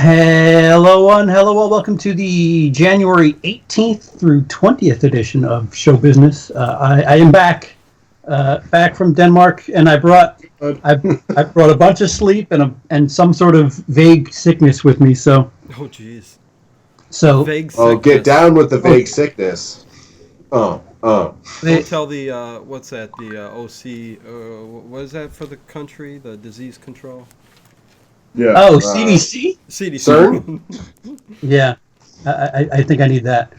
Hello, one. Hello, all. Welcome to the January 18th through 20th edition of Show Business. I am back from Denmark, and I brought a bunch of sleep and some sort of vague sickness with me. So, jeez. Vague sickness. Get down with the vague sickness. Don't tell the what's that? The OC. What is that for the country? The disease control. Yeah. Oh, CDC? CDC. Yeah. I think I need that.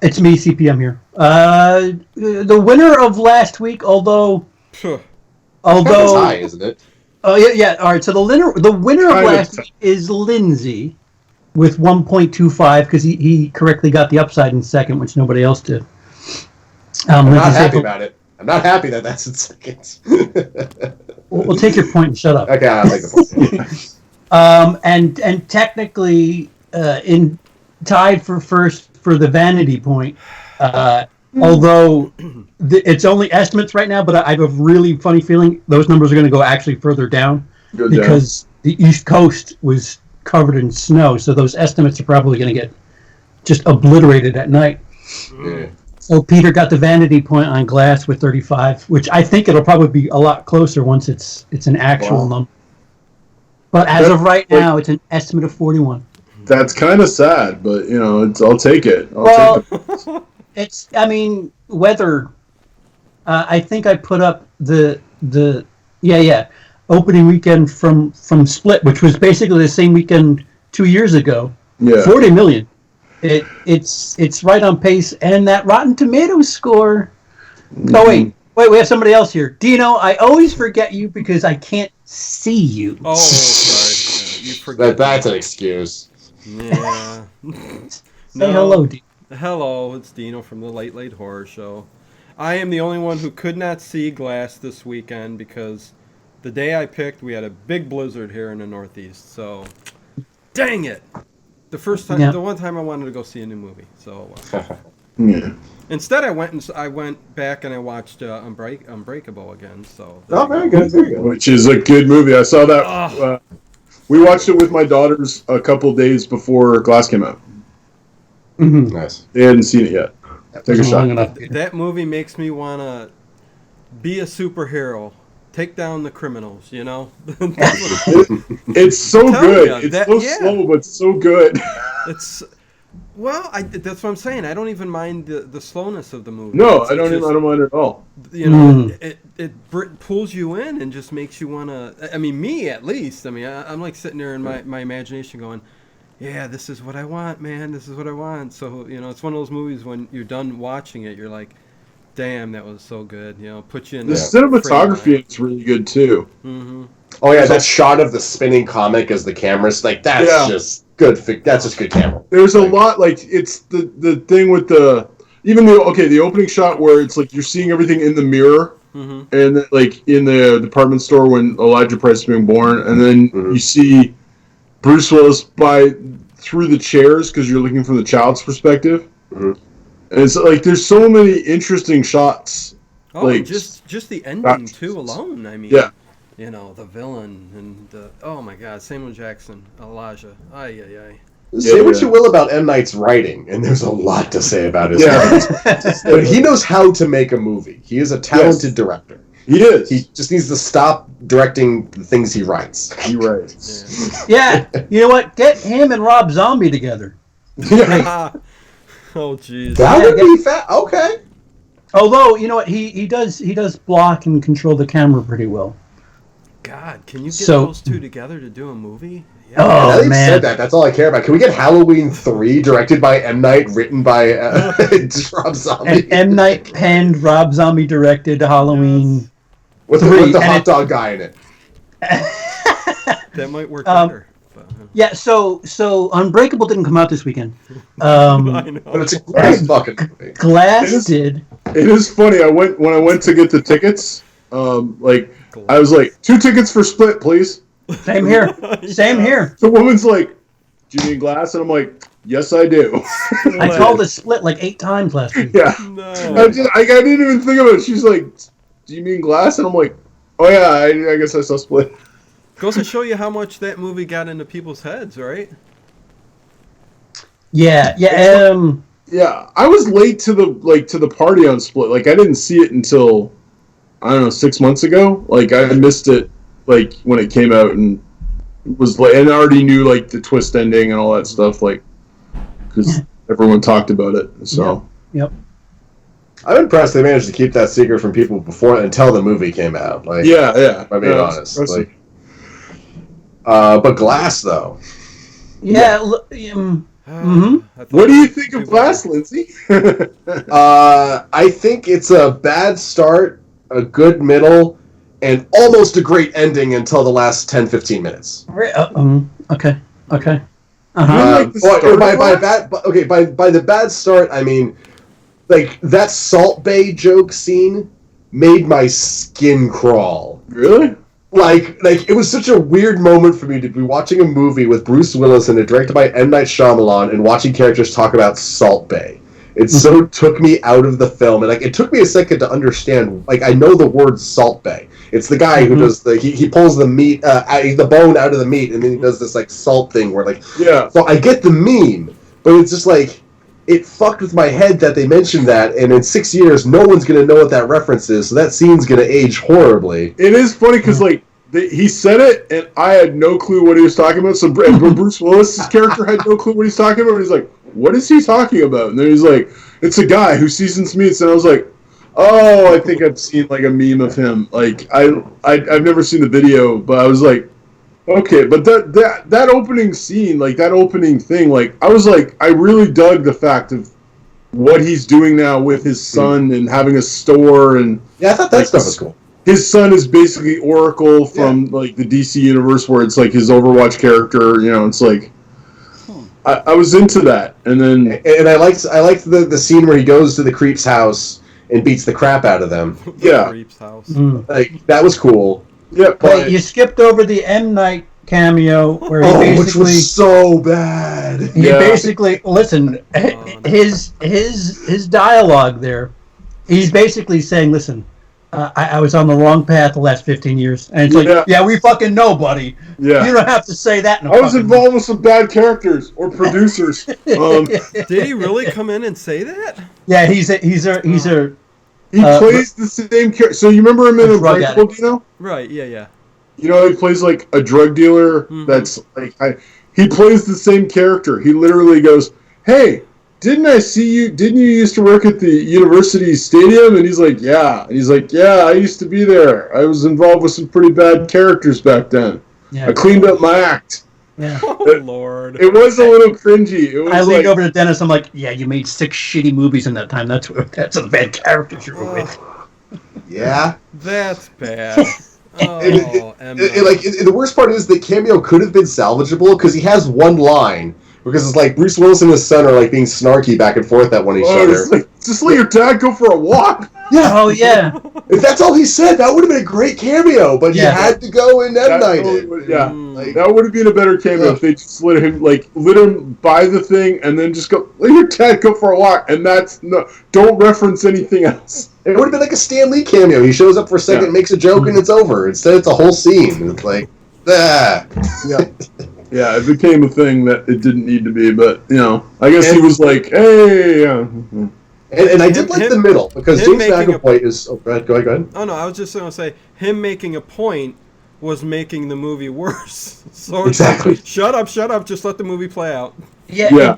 It's me, CPM here. The winner of last week, although it's high, isn't it? Oh yeah. All right. So the winner of last week is Lindsey with 1.25 because he correctly got the upside in second, which nobody else did. I'm not happy about it. I'm not happy that that's in second. We'll take your point and shut up. Okay, I'll take the point. And technically, in tied for first for the vanity point. Although it's only estimates right now, but I have a really funny feeling those numbers are going to go actually further down because the East Coast was covered in snow, so those estimates are probably going to get just obliterated at night. Yeah. So Peter got the vanity point on Glass with 35, which I think it'll probably be a lot closer once it's an actual number. But as of right now, it's an estimate of 41. That's kind of sad, but I'll take it. It's. I mean, weather. I think I put up the opening weekend from Split, which was basically the same weekend 2 years ago. Yeah. 40 million. It's right on pace, and that Rotten Tomatoes score. Oh wait, we have somebody else here. Dino, I always forget you because I can't see you. Oh, sorry. You forget. That's an excuse. Yeah. Say hello, Dino. Hello, it's Dino from the Late Late Horror Show. I am the only one who could not see Glass this weekend because the day I picked, we had a big blizzard here in the Northeast. So, dang it. The one time I wanted to go see a new movie. So, instead I went back and I watched Unbreakable again. So, very good. Which is a good movie. I saw that. We watched it with my daughters a couple days before Glass came out. Mm-hmm. Nice. They hadn't seen it yet. Take a shot. That movie makes me want to be a superhero. Take down the criminals, It's so good. It's slow, but so good. That's what I'm saying. I don't even mind the slowness of the movie. No, I don't mind at all. It pulls you in and just makes you want to. I mean, me at least. I mean, I'm like sitting there in my imagination going, yeah, this is what I want, man. This is what I want. So, it's one of those movies when you're done watching it, you're like, damn, that was so good. Put you in the cinematography is really good, too. Mm-hmm. Oh, yeah, that shot of the spinning comic as the camera's that's just good. That's just good camera. There's a lot, it's the thing with the opening shot where it's like you're seeing everything in the mirror. Mm-hmm. And in the department store when Elijah Price is being born, and then you see Bruce Willis through the chairs because you're looking from the child's perspective. Mm-hmm. And it's there's so many interesting shots. Oh, just the ending too alone. I mean, the villain and oh my God, Samuel Jackson, Elijah. Ay. Say what you will about M. Night's writing, and there's a lot to say about his writing. But he knows how to make a movie. He is a talented director. He is. He just needs to stop directing the things he writes. He writes. Yeah. You know what? Get him and Rob Zombie together. Yeah. Oh, jeez. That would be fat. Okay. Although, you know what? He does block and control the camera pretty well. God, can you get those two together to do a movie? Yeah. Oh, man. Said that. That's all I care about. Can we get Halloween 3 directed by M. Night, written by Rob Zombie? And M. Night penned, Rob Zombie directed Halloween with 3. With the hot dog guy in it. That might work better. Yeah, so Unbreakable didn't come out this weekekend. I know. But it's a great fucking movie. Glass did. It is funny. When I went to get the tickets, I was like, 2 tickets for Split, please. Same here. Same here. The woman's like, do you need Glass? And I'm like, yes, I do. I called it Split 8 times last week. Yeah. No. I didn't even think of it. She's like, do you mean Glass? And I'm like, oh yeah, I guess I saw Split. Goes to show you how much that movie got into people's heads, right? Yeah. Yeah, I was late to the party on Split. Like I didn't see it until I don't know 6 months ago. Like I missed it like when it came out and was like and I already knew like the twist ending and all that stuff like because everyone talked about it. So Yep. I'm impressed they managed to keep that secret from people before until the movie came out. Like, yeah. I'm being honest. Like, but Glass though. Yeah. What do you think of Glass, Lindsay? I think it's a bad start, a good middle, and almost a great ending until the last 10-15 minutes. Okay. By the bad start, I mean, like that Salt Bay joke scene made my skin crawl. Really? Like it was such a weird moment for me to be watching a movie with Bruce Willis and it directed by M. Night Shyamalan and watching characters talk about Salt Bay. It so took me out of the film, and like it took me a second to understand. Like I know the word Salt Bay. It's the guy who does he pulls the meat, the bone out of the meat, and then he does this like salt thing where like So I get the meme, but it's just like it fucked with my head that they mentioned that, and in 6 years, no one's gonna know what that reference is, so that scene's gonna age horribly. It is funny because like he said it, and I had no clue what he was talking about. So Bruce Willis's character had no clue what he's talking about. He's like, "What is he talking about?" And then he's like, "It's a guy who seasons meats," and I was like, "Oh, I think I've seen like a meme of him." Like I've never seen the video, but I was like, okay, but that opening scene, like that opening thing, like I was like, I really dug the fact of what he's doing now with his son and having a store and I thought that stuff was cool. His son is basically Oracle from like the DC universe, where it's like his Overwatch character. You know, it's like I was into that, and then I liked the scene where he goes to the creep's house and beats the crap out of them. Creep's house. Like that was cool. Yeah, but you skipped over the M. Night cameo where he basically, which was so bad. He basically his dialogue there. He's basically saying, "Listen, I was on the wrong path the last 15 years," and it's like, "Yeah, we fucking know, buddy. Yeah, you don't have to say that." I was involved with some bad characters or producers. Did he really come in and say that? Yeah, he's a. He plays the same character. So you remember him in Unbreakable, Dino? Right. Yeah. You know, he plays like a drug dealer. That's like he plays the same character. He literally goes, "Hey, didn't I see you? Didn't you used to work at the university stadium?" And he's like, "Yeah." And he's like, "Yeah, I used to be there. I was involved with some pretty bad characters back then. I cleaned up my act." Yeah. Oh, Lord. It was a little cringy. It was I leaned over to Dennis. I'm like, "Yeah, you made 6 shitty movies in that time. That's a bad characters you were with." Yeah. That's bad. The worst part is the cameo could have been salvageable because he has one line. Because it's like Bruce Willis and his son are like being snarky back and forth at one each other. Just let your dad go for a walk. Yeah. Oh yeah. If that's all he said, that would have been a great cameo. But he had to go and M. Night it. That would have been a better cameo if they just let him buy the thing and then just go let your dad go for a walk, and don't reference anything else. It would have been like a Stan Lee cameo. He shows up for a second, makes a joke, and it's over. Instead, it's a whole scene. It's like, Yeah. Yeah, it became a thing that it didn't need to be, but, I guess he was like, hey, And I did like the middle, because James McAvoy is... Oh, go ahead. Oh, no, I was just going to say, him making a point was making the movie worse. So exactly. Shut up, just let the movie play out. Yeah.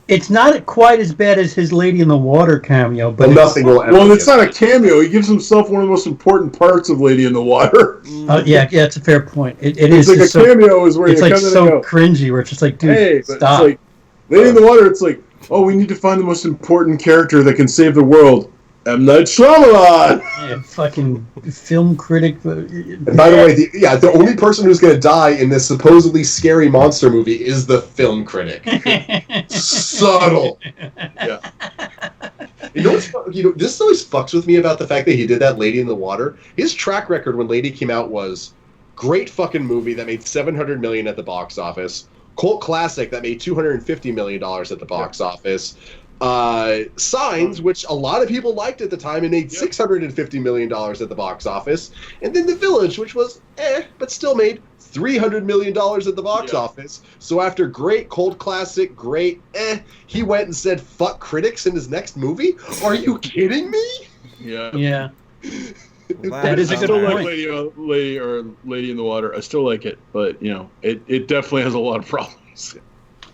It's not quite as bad as his Lady in the Water cameo, but nothing will ever. Well, it's not a cameo. He gives himself one of the most important parts of Lady in the Water. Yeah, it's a fair point. It's like a cameo is where it's you like so cringy, where it's just like, dude, stop. It's like, Lady in the Water, it's like, oh, we need to find the most important character that can save the world. M. Night Shyamalan! Yeah, fucking film critic. And by the way, the only person who's going to die in this supposedly scary monster movie is the film critic. Subtle. Yeah. This always fucks with me about the fact that he did that Lady in the Water. His track record when Lady came out was great fucking movie that made $700 million at the box office. Cult classic that made $250 million at the box office. Signs, which a lot of people liked at the time and made $650 million at the box office, and then The Village, which was but still made $300 million at the box Yeah. office. So after great cult classic, great he went and said fuck critics in his next movie? Are you kidding me? Yeah. Yeah. That is a I good still like point. Lady in the Water. I still like it, but it definitely has a lot of problems.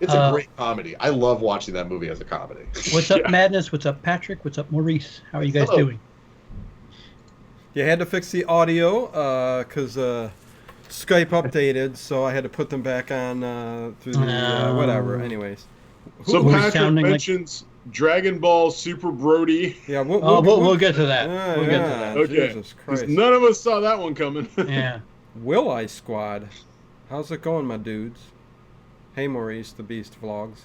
It's a great comedy. I love watching that movie as a comedy. What's up, Yeah. Madness? What's up, Patrick? What's up, Maurice? How are you guys Hello. doing? You had to fix the audio because Skype updated, so I had to put them back on through the whatever. Anyways, So Who's Patrick sounding like- mentions Dragon Ball Super Brody. yeah, We'll get to that. Yeah, We'll get to yeah. that. Okay. Jesus 'Cause Christ. none of us saw that one coming. Yeah. Will I Squad? How's it going, my dudes? Hey, Maurice, the Beast Vlogs.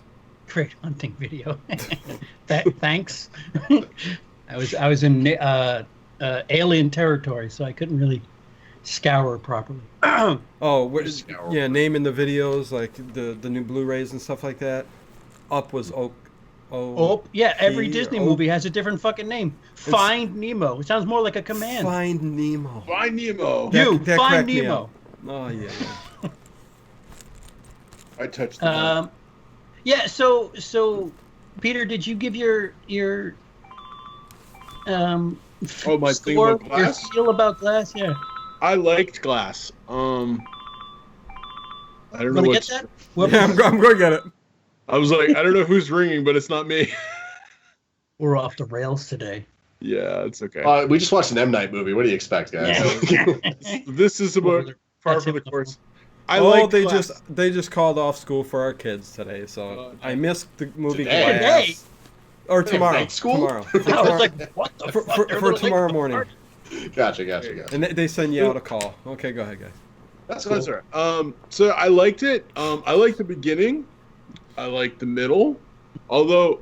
Great hunting video. Thanks. I was in alien territory, so I couldn't really scour properly. Oh, what, Just scour. yeah, naming the videos like the new Blu-rays and stuff like that. Up was Oak. Oh, yeah, every P- Disney oh. movie has a different fucking name. Find Nemo. It sounds more like a command. Find Nemo. Find Nemo. You, That find cracked me Nemo. up. Oh yeah. I touched the Yeah, so Peter, did you give your Oh, my thing score, about Glass? your feel about Glass? Yeah. I liked Glass. I don't know Want to what. get that? Whoop. Yeah, I'm going to get it. I was like, I don't know who's ringing, but it's not me. We're off the rails today. Yeah, it's okay. We just watched an M. Night movie. What do you expect, guys? This is about par That's for the it. course. They just called off school for our kids today, so I missed the movie Today? Glass. Or tomorrow. night school? Tomorrow. I was like, what the for, fuck? for, They're for gonna tomorrow make- morning. Gotcha. And they send you out a call. Okay, go ahead, guys. That's So cool. that's all right. So I liked it. I liked the beginning. I liked the middle. Although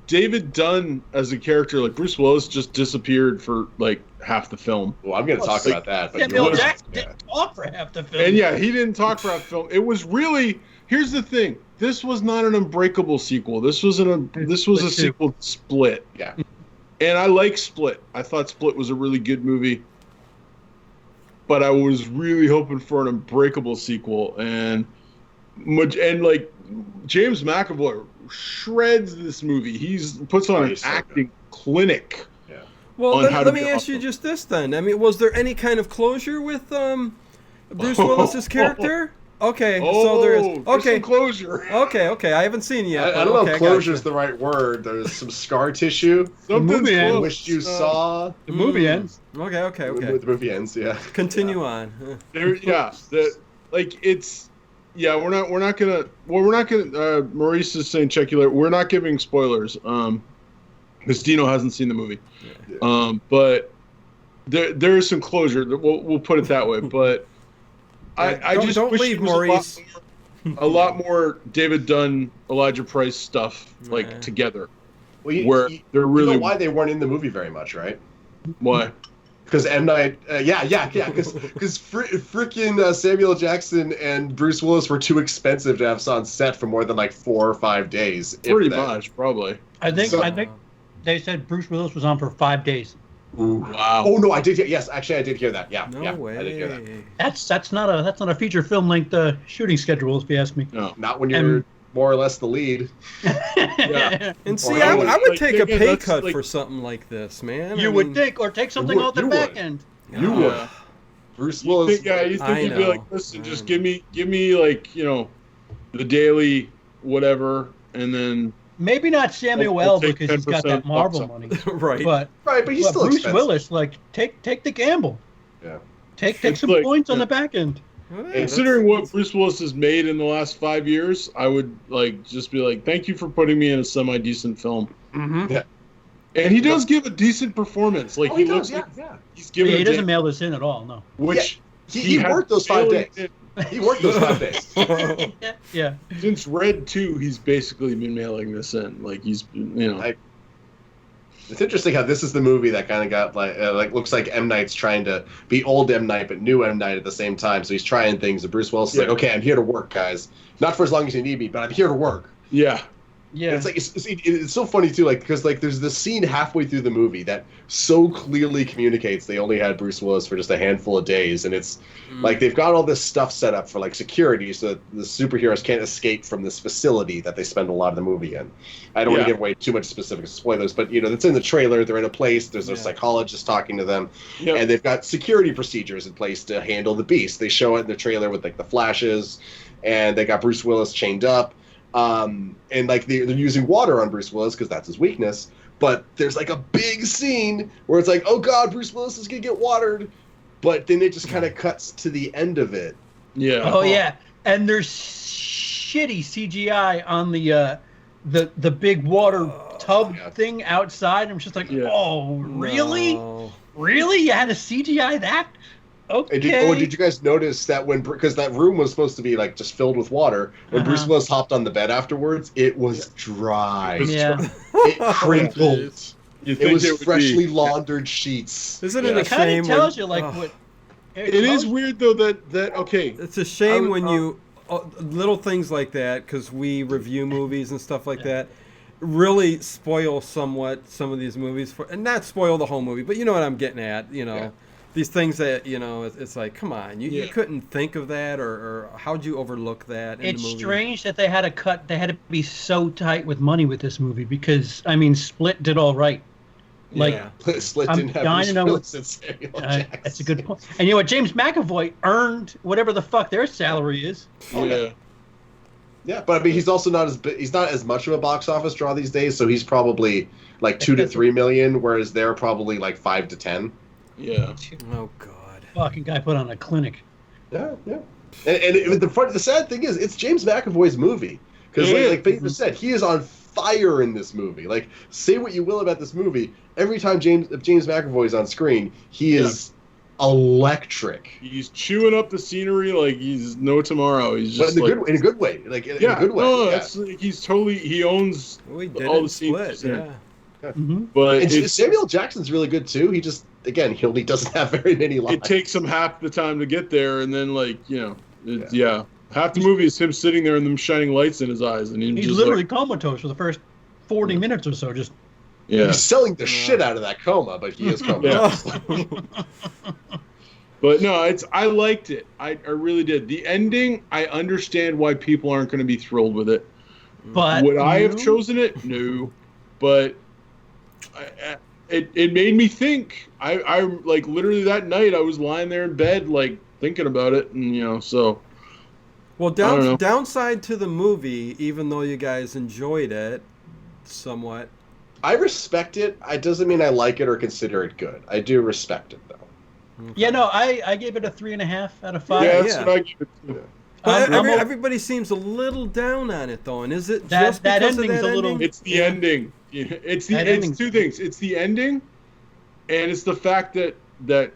David Dunn as a character, like Bruce Willis, just disappeared for like half the film. Well, I'm going to talk about that. But Samuel yours- Jackson yeah. didn't talk for half the film. And yeah, he didn't talk for half the film. It was really. Here's the thing. This was not an Unbreakable sequel. This was a sequel to Split. Yeah. And I like Split. I thought Split was a really good movie. But I was really hoping for an Unbreakable sequel, and like James McAvoy shreds this movie. He's puts on an he's so acting clinic. Well, On how to let me be ask you awesome. just this then. I mean, was there any kind of closure with Bruce Willis's character? Okay, so there is. there's Okay, some closure. okay. I haven't seen it yet. I but don't know okay, if closure is gotcha. the right word. There's some scar tissue. Something's movie I ends. close. wish you saw. The movie ends. Okay. The movie ends, yeah. Continue on. There, yeah, it's. Yeah, we're not gonna. Well, we're not gonna. Maurice is saying check you later. We're not giving spoilers. Because Dino hasn't seen the movie. But there is some closure. We'll put it that way. But I just don't wish leave, there was Maurice. a lot more David Dunn, Elijah Price stuff like Yeah. together. Well, Where they're you really know why they weren't in the movie very much, right? why? Because M. Night, because freaking Samuel Jackson and Bruce Willis were too expensive to have on set for more than like 4 or 5 days. if Pretty that. much, probably. I think So- they said Bruce Willis was on for 5 days. Wow. Oh no, I did. Yes, actually, I did hear that. Yeah, No yeah, way. I did hear that. That's not a feature film length shooting schedule, if you ask me. No. Not when you're more or less the lead. Yeah. And see, Or I I would like, take a again, pay that's cut like- for something like this, man. You I would mean, think, or take something would, on the you back would. end. You would. Bruce Willis. You think I you'd be like, know. listen, just give me like, the daily whatever, and then Maybe not Samuel I'll L. take because he's got 10% that Marvel off money, right. but Right, but he's still Bruce expensive. Willis, like take the gamble. Yeah. Take It's some like- points on yeah. the back end. Well, considering what Bruce Willis has made in the last 5 years, I would like just be like, thank you for putting me in a semi-decent film. Mm-hmm. Yeah. And he does give a decent performance. Like Oh, he he looks does, like yeah. he's giving He a doesn't damn, mail this in at all. No. which He had worked those 5 barely days. He worked those 5 days. Yeah. Since Red 2, he's basically been mailing this in. Like he's, It's interesting how this is the movie that kind of got like looks like M. Night's trying to be old M. Night but new M. Night at the same time. So he's trying things. And Bruce Willis is like, Yeah. okay, I'm here to work, guys. Not for as long as you need me, but I'm here to work. yeah. Yeah. And it's so funny too, like because like there's this scene halfway through the movie that so clearly communicates they only had Bruce Willis for just a handful of days, and it's like they've got all this stuff set up for like security, so that the superheroes can't escape from this facility that they spend a lot of the movie in. I don't want to give away too much specific spoilers, but it's in the trailer. They're in a place. There's a psychologist talking to them, and they've got security procedures in place to handle the beast. They show it in the trailer with like the flashes, and they got Bruce Willis chained up. And like they're using water on Bruce Willis because that's his weakness. But there's like a big scene where it's like, oh god, Bruce Willis is gonna get watered. But then it just kind of cuts to the end of it. Yeah. Oh yeah, and there's shitty CGI on the big water tub thing outside. I'm just like, oh really, really? You had to CGI that? Okay. Did you guys notice that because that room was supposed to be like just filled with water, when Bruce Willis hopped on the bed afterwards, it was dry. It crinkled. It was freshly laundered sheets. Isn't it a shame? It kind of tells you like what. It is weird though that okay. It's a shame when you little things like that, because we review movies and stuff like that, really spoil somewhat some of these movies and not spoil the whole movie, but you know what I'm getting at, These things that, it's like, come on, you couldn't think of that, or how'd you overlook that in the movie? It's strange that they had to be so tight with money with this movie, because, I mean, Split did all right. Like, Split didn't have Bruce Willis and Samuel Jackson. That's a good point. And you know what? James McAvoy earned whatever the fuck their salary is. Yeah, but I mean, he's also not as much of a box office draw these days, so he's probably like 2 to 3 million, whereas they're probably like 5 to 10. Yeah. Oh God. Fucking guy put on a clinic. Yeah. And the sad thing is, it's James McAvoy's movie, because like Peter said, he is on fire in this movie. Like, say what you will about this movie, every time James McAvoy is on screen, he is electric. He's chewing up the scenery like he's no tomorrow. He's just in a good way. Like in a good way. No, that's like he owns all the scenes. But Samuel Jackson's really good too. He just he only doesn't have very many lines. It takes him half the time to get there, and then half the movie is him sitting there and them shining lights in his eyes, and he's just literally comatose for the first 40 minutes or so. Just he's selling the shit out of that coma, but he is comatose. But no, I liked it. I really did. The ending, I understand why people aren't going to be thrilled with it. But would I have chosen it? No. But it made me think. I like literally that night I was lying there in bed like thinking about it, and so. Well, downside to the movie, even though you guys enjoyed it somewhat. I respect it. It doesn't mean I like it or consider it good. I do respect it though. Okay. Yeah, no, I gave it a 3.5 out of 5. Yeah, that's what I give it too. But everybody seems a little down on it though, and is it just that because of ending's that a little? It's the ending. It's two things. It's the ending, and it's the fact that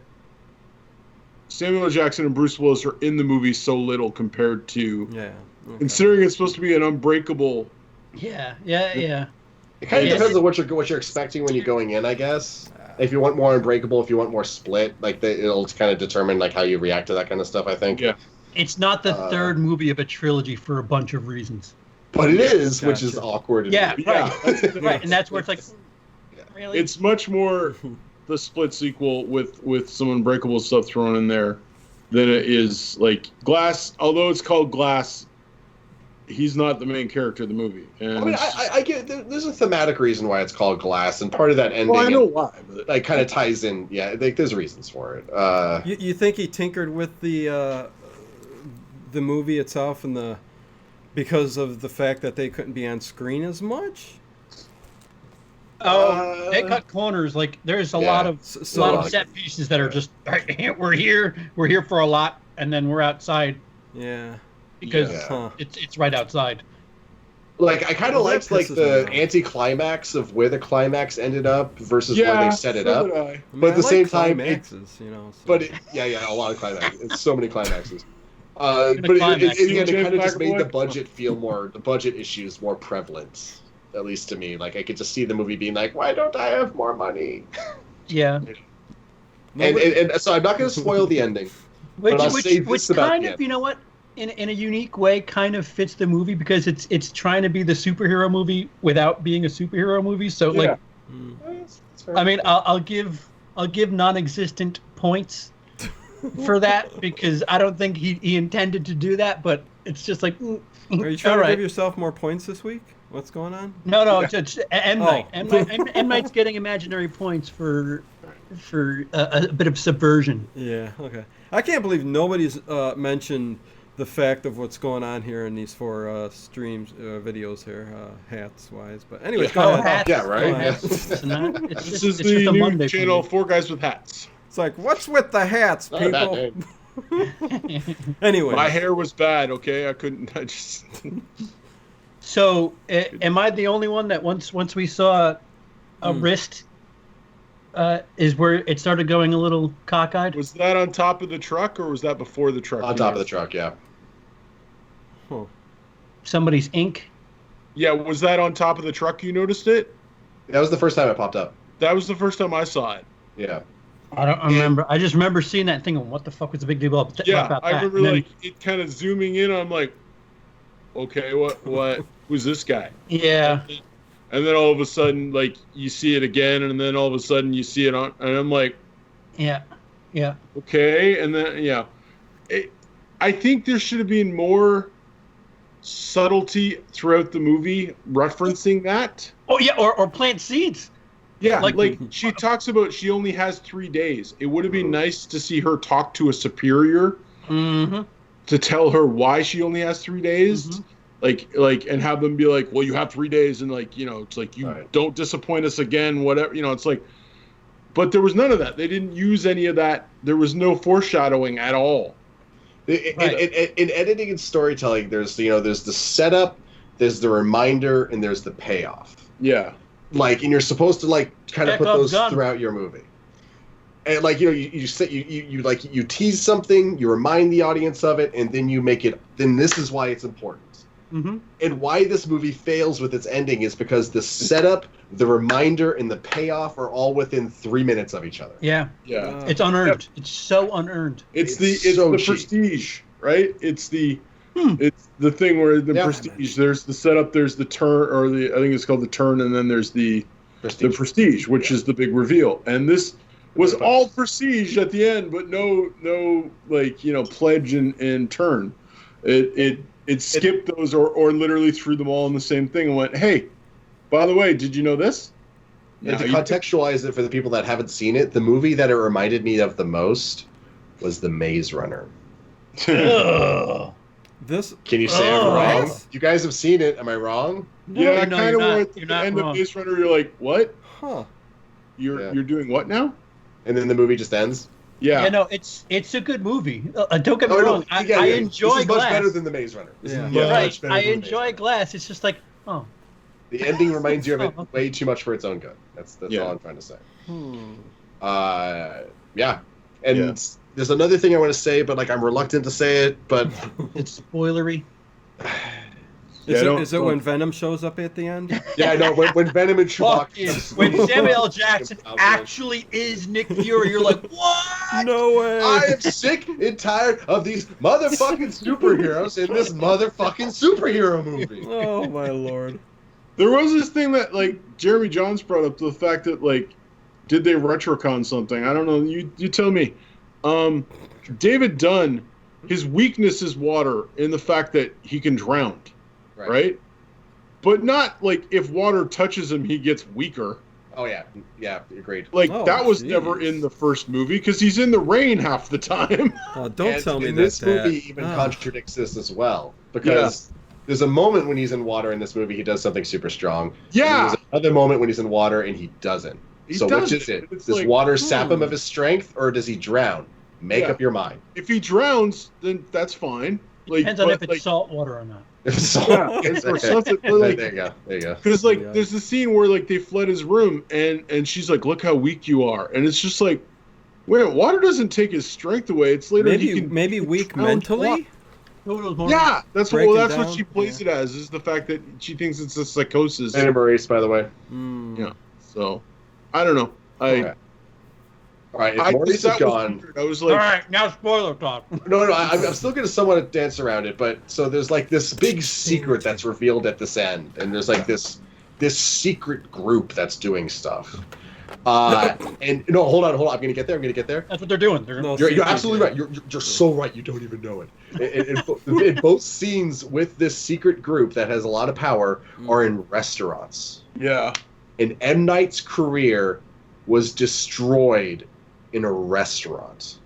Samuel L. Jackson and Bruce Willis are in the movie so little compared to considering it's supposed to be an unbreakable. Yeah. It kind of depends on what you're expecting when you're going in, I guess. If you want more Unbreakable, if you want more Split, like it'll kind of determine like how you react to that kind of stuff, I think. Yeah. It's not the third movie of a trilogy for a bunch of reasons. But it is, which is awkward. Right. Right, and that's where it's like, really? It's much more the Split sequel with some Unbreakable stuff thrown in there than it is like Glass. Although it's called Glass, he's not the main character of the movie. And I mean, I get there's a thematic reason why it's called Glass, and part of that ending. Well, I know why, but like kind of ties in. Yeah, there's reasons for it. You think he tinkered with the movie itself and because of the fact that they couldn't be on screen as much? Oh, they cut corners. Like there's a lot of set pieces that are just we're here for a lot, and then we're outside. Yeah. Because it's right outside. Like I kind of liked like the anti-climax of where the climax ended up versus where they set it up. But at the same time, But a lot of climaxes. It's so many climaxes. But it kind of just made the budget issues more prevalent, at least to me. Like I could just see the movie being like, why don't I have more money? Yeah. And so I'm not going to spoil the ending. Which kind of, you know what? in a unique way, kind of fits the movie because it's trying to be the superhero movie without being a superhero movie. So Yeah. like, That's fair. I mean, I'll give non-existent points for that because I don't think he intended to do that, but it's just like. Are you trying all to right. give yourself more points this week? What's going on? No, it's M Night. Oh. M Night's getting imaginary points for a bit of subversion. Yeah, okay. I can't believe nobody's mentioned the fact of what's going on here in these 4 streams, videos here, hats-wise. But anyways, go ahead. hats. Yeah, right? Oh, hats. It's not- it's This just- is it's the just a new Monday for channel, me. 4 Guys with Hats. It's like, what's with the hats, Not a bad people? name. Anyway. My hair was bad, okay? I just... So, am I the only one that once we saw a wrist, is where it started going a little cockeyed? Was that on top of the truck, or was that before the truck? On top of the truck, yeah. Huh. Somebody's ink. Yeah, was that on top of the truck you noticed it? That was the first time it popped up. That was the first time I saw it. Yeah. I don't remember. I just remember seeing that thing. And what the fuck was the big deal about, Yeah, about I that? remember And then- like it kind of zooming in. I'm like, okay, what? Who's this guy? Yeah. And then all of a sudden, like you see it again, and then all of a sudden you see it on, and I'm like, Yeah. Yeah. okay, and then yeah, I think there should have been more subtlety throughout the movie referencing that. Oh yeah, or plant seeds. Yeah, Like- like she talks about she only has 3 days. It would have been nice to see her talk to a superior Mm-hmm. to tell her why she only has 3 days. Mhm. Like, and have them be like, well, you have 3 days, and like, it's like you Right. don't disappoint us again, whatever, it's like. But there was none of that. They didn't use any of that. There was no foreshadowing at all. In editing and storytelling, there's there's the setup, there's the reminder, and there's the payoff. Yeah. Like, and you're supposed to like kind of put Chekhov's those gun. throughout your movie. And like you say you tease something, you remind the audience of it, and then you make it. Then this is why it's important. Mm-hmm. And why this movie fails with its ending is because the setup, the reminder, and the payoff are all within 3 minutes of each other. Yeah. Yeah. It's unearned. It's so unearned. It's It's the so cheap. prestige, right? It's the thing where the Yeah. prestige. There's the setup. There's the turn, or I think it's called the turn, and then there's the prestige, which is the big reveal. And this was all prestige at the end, but no like pledge and turn. It skipped those or literally threw them all in the same thing and went, hey, by the way, did you know this? And to you- contextualize it for the people that haven't seen it, the movie that it reminded me of the most was The Maze Runner. Ugh. This Can you say Oh. I'm wrong? What? You guys have seen it. Am I wrong? Yeah, no, kind you're of where not. at You're the not end wrong. of Maze Runner, you're like, what? huh. Yeah. You're doing what now? And then the movie just ends. Yeah. Yeah, no, it's a good movie. Don't get me Oh, no, wrong. I yeah, enjoy This is much Glass. better than The Maze Runner. This Yeah. is Yeah. much Right. better I than The Maze enjoy Runner. Glass. It's just like, oh, The ending reminds you of it Oh, okay. way too much for its own good. That's Yeah. all I'm trying to say. Hmm. Yeah. And Yeah. there's another thing I want to say, but like I'm reluctant to say it. But it's spoilery. Is don't- it when Venom shows up at the end? yeah, I know when Venom and Fuck Chewbacca. yeah. When Samuel L. Jackson actually is Nick Fury, you're like, what? No way. I am sick and tired of these motherfucking superheroes in this motherfucking superhero movie. Oh my lord. There was this thing that like Jeremy Johns brought up, the fact that like, did they retrocon something? I don't know. You tell me. David Dunn, his weakness is water, in the fact that he can drown, right? But not like if water touches him, he gets weaker. Oh yeah, agreed. Like Oh, that was jeez. never in the first movie because he's in the rain half the time. Oh, don't And- tell me and that. this movie Dad. even Ah. contradicts this as well because there's a moment when he's in water in this movie he does something super strong. Yeah. And there's another moment when he's in water and he doesn't. He So which doesn't. is it? It's Does like, water sap him of his strength or does he drown? Make Yeah. up your mind. If he drowns, then that's fine. Like, Depends on but, if it's like, salt water or not. So, Yeah, or something. But, like, there you go. There you go. because like Yeah. there's the scene where like they flood his room and she's like, look how weak you are, and it's just like, wait, water doesn't take his strength away. It's later he Maybe can maybe weak drown water. mentally. Yeah, that's Breaking that's what down, she plays it as, is the fact that she thinks it's a psychosis. Anna Maurice, by the way. Hmm. Yeah. So I don't know. Okay. All right, if I Maurice thought is that was gone. weird. I was All like, right, now spoiler talk. No, I'm still going to somewhat dance around it, but so there's like this big secret that's revealed at this end, and there's like this secret group that's doing stuff. And no, hold on, I'm going to get there. That's what they're doing. They're No, You're CP, absolutely right. You're so right. You don't even know it. In both scenes with this secret group that has a lot of power are in restaurants. yeah. And M. Night's career was destroyed in a restaurant.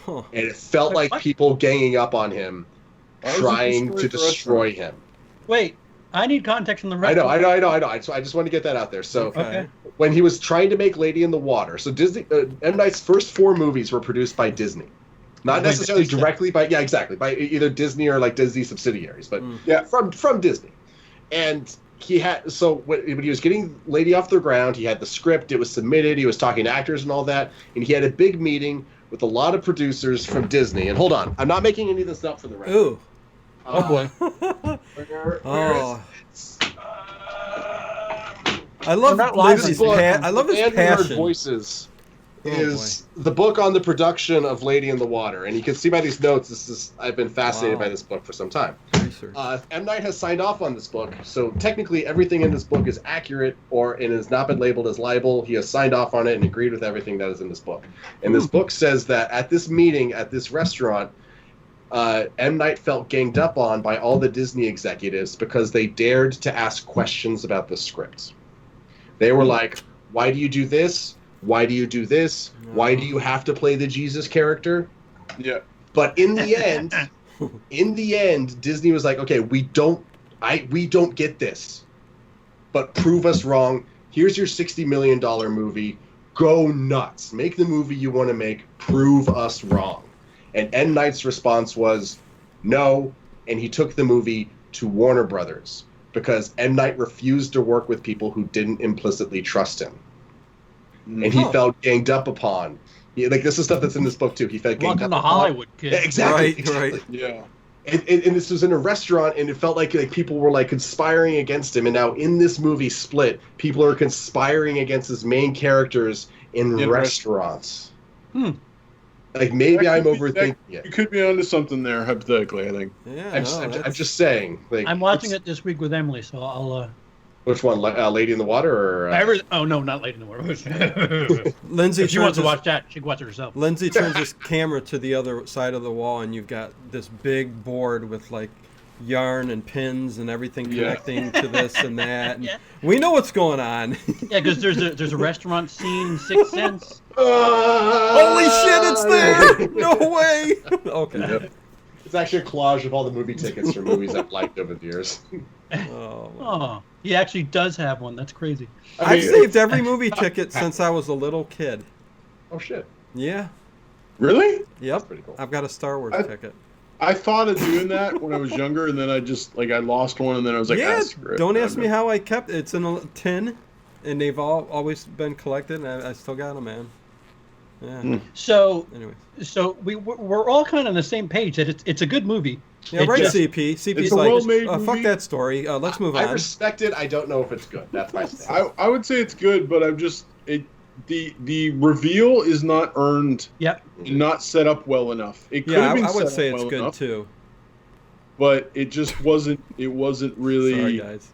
Huh. And it felt like What? people ganging up on him, Why was it trying destroyed to the destroy him. Wait, I need context on the I rest. know. So I just want to get that out there. So Okay. when he was trying to make Lady in the Water, so Disney, M. Night's first 4 movies were produced by Disney. Not Wait, necessarily Disney. directly by, yeah, exactly, by either Disney or like Disney subsidiaries, but Yeah. from Disney. And he had, so when he was getting Lady off the ground, he had the script, it was submitted, he was talking to actors and all that, and he had a big meeting with a lot of producers from Disney. And hold on, I'm not making any of this up for the record. Ooh. Oh boy. Oh. I love not live Lindsay's on I love his And We Heard passion. Voices Oh, is the book on the production of Lady in the Water, and you can see by these notes. I've been fascinated Wow. by this book for some time. Research. M. Night has signed off on this book, so technically everything in this book is accurate, or it has not been labeled as libel. He has signed off on it and agreed with everything that is in this book. And this book says that at this meeting at this restaurant, M. Night felt ganged up on by all the Disney executives because they dared to ask questions about the script. They were like, "Why do you do this? Why do you do this? Why do you have to play the Jesus character?" Yeah. But in the end, Disney was like, "Okay, we don't get this, but prove us wrong. Here's your $60 million movie. Go nuts. Make the movie you want to make. Prove us wrong." And M. Night's response was no, and he took the movie to Warner Brothers because M. Night refused to work with people who didn't implicitly trust him. And he felt ganged up upon. Like, this is stuff that's in this book, too. He felt ganged Welcome up to upon. Hollywood, kid. Yeah, exactly. Right, exactly. right. Yeah. And this was in a restaurant, and it felt like people were like conspiring against him. And now in this movie, Split, people are conspiring against his main characters in restaurants. Like, maybe I'm overthinking it. You could be onto something there, hypothetically, I think. Yeah, I'm just saying. Like, I'm watching it this week with Emily, so I'll. Which one, Lady in the Water or? Oh no, not Lady in the Water. Lindsay If she wants to turns watch that, she can watch it herself. Lindsay turns his camera to the other side of the wall, and you've got this big board with like yarn and pins and everything connecting to this and that. And Yeah. we know what's going on. Yeah, because there's a restaurant scene in Sixth Sense. Holy shit, it's there! No way! Okay. Yep. It's actually a collage of all the movie tickets for movies I've liked over the years. Oh, Oh, he actually does have one. That's crazy. I've saved every movie ticket since I was a little kid. Oh shit! Yeah. Really? Yep. Pretty cool. I've got a Star Wars ticket. I thought of doing that when I was younger, and then I just, I lost one, and then I was like, Yeah, screw it. don't ask me how I kept it. It's in a tin, and they've always been collected, and I still got them, man. Yeah. So Anyway. we're all kind of on the same page that it's a good movie. Yeah, It right, just- CP. CP's It's a like, well-made fuck movie. that story. Let's move I on. respect it. I don't know if it's good. That's my stance. I would say it's good, but I'm just, the reveal is not earned, Yep. and not set up well enough. It could Yeah, have been I would set say up it's well good enough, too. but it just wasn't. It wasn't really Sorry, guys.